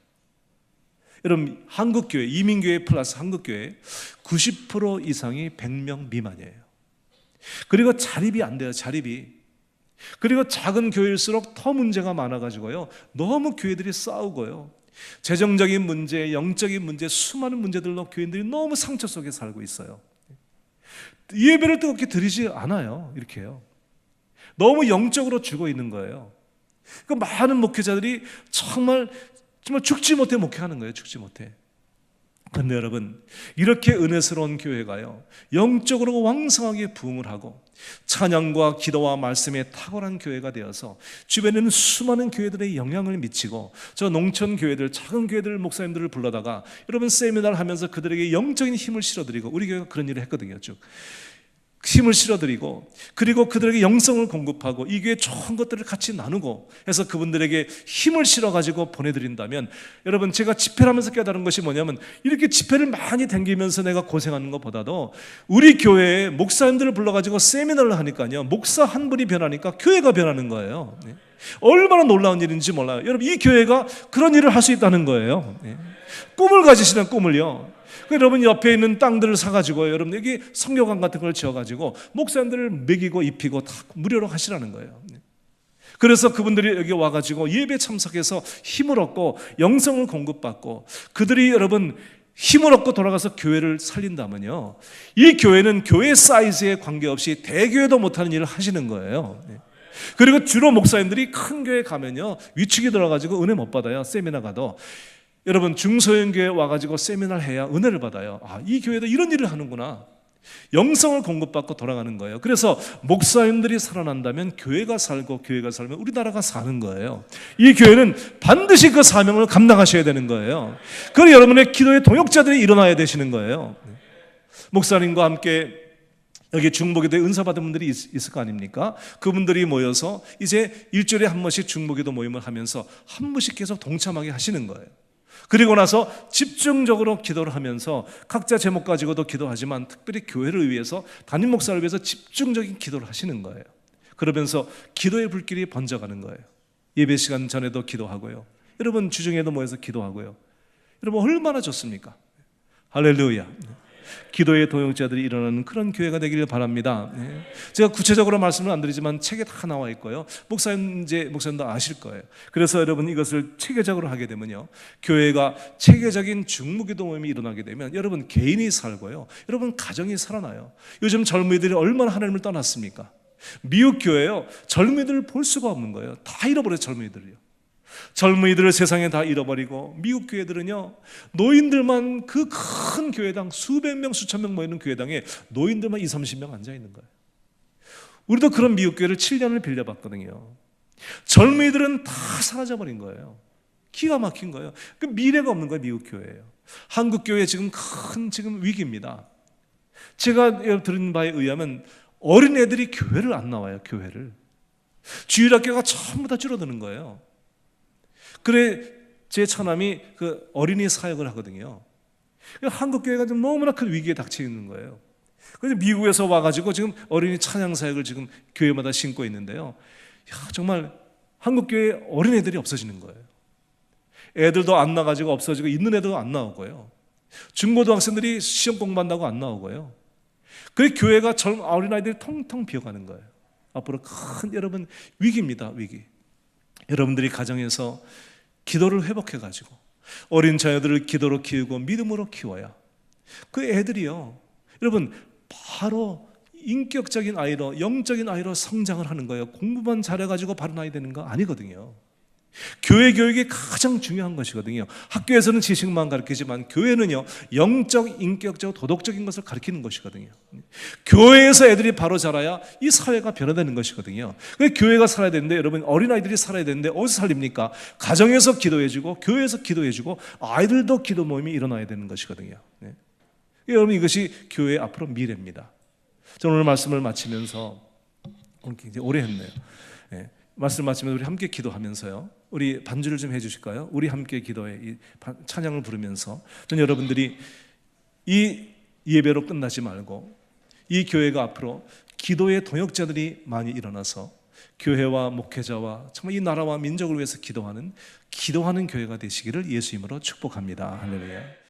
여러분, 한국교회, 이민교회 플러스 한국교회 90% 이상이 100명 미만이에요. 그리고 자립이 안 돼요, 자립이. 그리고 작은 교회일수록 더 문제가 많아가지고요, 너무 교회들이 싸우고요, 재정적인 문제, 영적인 문제, 수많은 문제들로 교인들이 너무 상처 속에 살고 있어요. 예배를 뜨겁게 드리지 않아요. 이렇게요. 너무 영적으로 죽어 있는 거예요. 그 많은 목회자들이 정말 죽지 못해 목회하는 거예요. 죽지 못해. 그런데 여러분, 이렇게 은혜스러운 교회가요, 영적으로 왕성하게 부흥을 하고 찬양과 기도와 말씀에 탁월한 교회가 되어서 주변에는 수많은 교회들의 영향을 미치고, 저 농촌 교회들, 작은 교회들 목사님들을 불러다가 여러분 세미나를 하면서 그들에게 영적인 힘을 실어드리고, 우리 교회가 그런 일을 했거든요. 쭉 힘을 실어드리고, 그리고 그들에게 영성을 공급하고, 이 교회 좋은 것들을 같이 나누고 해서 그분들에게 힘을 실어가지고 보내드린다면, 여러분, 제가 집회를 하면서 깨달은 것이 뭐냐면, 이렇게 집회를 많이 다니면서 내가 고생하는 것보다도 우리 교회에 목사님들을 불러가지고 세미나를 하니까요, 목사 한 분이 변하니까 교회가 변하는 거예요. 얼마나 놀라운 일인지 몰라요. 여러분, 이 교회가 그런 일을 할 수 있다는 거예요. 꿈을 가지시는 꿈을요, 여러분 옆에 있는 땅들을 사가지고 여러분 여기 성교관 같은 걸 지어가지고 목사님들을 먹이고 입히고 다 무료로 하시라는 거예요. 그래서 그분들이 여기 와가지고 예배 참석해서 힘을 얻고 영성을 공급받고, 그들이 여러분 힘을 얻고 돌아가서 교회를 살린다면요, 이 교회는 교회 사이즈에 관계없이 대교회도 못하는 일을 하시는 거예요. 그리고 주로 목사님들이 큰 교회 가면요, 위축이 들어가지고 은혜 못 받아요. 세미나 가도. 여러분, 중소형 교회 와가지고 세미나를 해야 은혜를 받아요. 아, 이 교회도 이런 일을 하는구나. 영성을 공급받고 돌아가는 거예요. 그래서 목사님들이 살아난다면 교회가 살고, 교회가 살면 우리나라가 사는 거예요. 이 교회는 반드시 그 사명을 감당하셔야 되는 거예요. 그리고 여러분의 기도의 동역자들이 일어나야 되시는 거예요. 목사님과 함께 여기 중보기도에 은사 받은 분들이 있을 거 아닙니까? 그분들이 모여서 이제 일주일에 한 번씩 중보기도 모임을 하면서 한 분씩 계속 동참하게 하시는 거예요. 그리고 나서 집중적으로 기도를 하면서 각자 제목 가지고도 기도하지만 특별히 교회를 위해서, 담임 목사를 위해서 집중적인 기도를 하시는 거예요. 그러면서 기도의 불길이 번져가는 거예요. 예배 시간 전에도 기도하고요, 여러분 주중에도 모여서 기도하고요. 여러분 얼마나 좋습니까? 할렐루야. 기도의 동역자들이 일어나는 그런 교회가 되기를 바랍니다. 제가 구체적으로 말씀을 안 드리지만 책에 다 나와 있고요, 목사님도 아실 거예요. 그래서 여러분 이것을 체계적으로 하게 되면요, 교회가 체계적인 중무기도 모임이 일어나게 되면 여러분 개인이 살고요, 여러분 가정이 살아나요. 요즘 젊은이들이 얼마나 하나님을 떠났습니까? 미국 교회요, 젊은이들을 볼 수가 없는 거예요. 다 잃어버려요. 젊은이들을 세상에 다 잃어버리고, 미국 교회들은요, 노인들만 그 큰 교회당 수백 명 수천 명 모이는 교회당에 노인들만 20, 30명 앉아 있는 거예요. 우리도 그런 미국 교회를 7년을 빌려봤거든요. 젊은이들은 다 사라져버린 거예요. 기가 막힌 거예요. 그 미래가 없는 거예요. 미국 교회예요. 한국 교회 지금 지금 위기입니다. 제가 들은 바에 의하면 어린애들이 교회를 안 나와요. 교회를. 주일학교가 전부 다 줄어드는 거예요. 그래, 제 처남이 그 어린이 사역을 하거든요. 한국 교회가 좀 너무나 큰 위기에 닥쳐 있는 거예요. 그래서 미국에서 와가지고 지금 어린이 찬양 사역을 지금 교회마다 신고 있는데요, 정말 한국 교회 어린애들이 없어지는 거예요. 애들도 안 나가지고 없어지고, 있는 애들도 안 나오고요, 중고등학생들이 시험 공부한다고 안 나오고요. 그래서 교회가 어린아이들이 텅텅 비어가는 거예요. 앞으로 큰 여러분 위기입니다. 위기. 여러분들이 가정에서 기도를 회복해가지고 어린 자녀들을 기도로 키우고 믿음으로 키워야 그 애들이요, 여러분 바로 인격적인 아이로, 영적인 아이로 성장을 하는 거예요. 공부만 잘해가지고 바른 아이 되는 거 아니거든요. 교회 교육이 가장 중요한 것이거든요. 학교에서는 지식만 가르치지만 교회는요, 영적, 인격적, 도덕적인 것을 가르치는 것이거든요. 교회에서 애들이 바로 자라야 이 사회가 변화되는 것이거든요. 그래서 교회가 살아야 되는데, 여러분 어린아이들이 살아야 되는데 어디서 살립니까? 가정에서 기도해주고, 교회에서 기도해주고, 아이들도 기도 모임이 일어나야 되는 것이거든요. 여러분 이것이 교회의 앞으로 미래입니다. 저는 오늘 말씀을 마치면서, 오늘 굉장히 오래 했네요. 말씀 마치면 우리 함께 기도하면서요, 우리 반주를 좀 해주실까요? 우리 함께 기도해, 이 찬양을 부르면서 저는 여러분들이 이 예배로 끝나지 말고 이 교회가 앞으로 기도의 동역자들이 많이 일어나서 교회와 목회자와 정말 이 나라와 민족을 위해서 기도하는 교회가 되시기를 예수 이름으로 축복합니다. 할렐루야.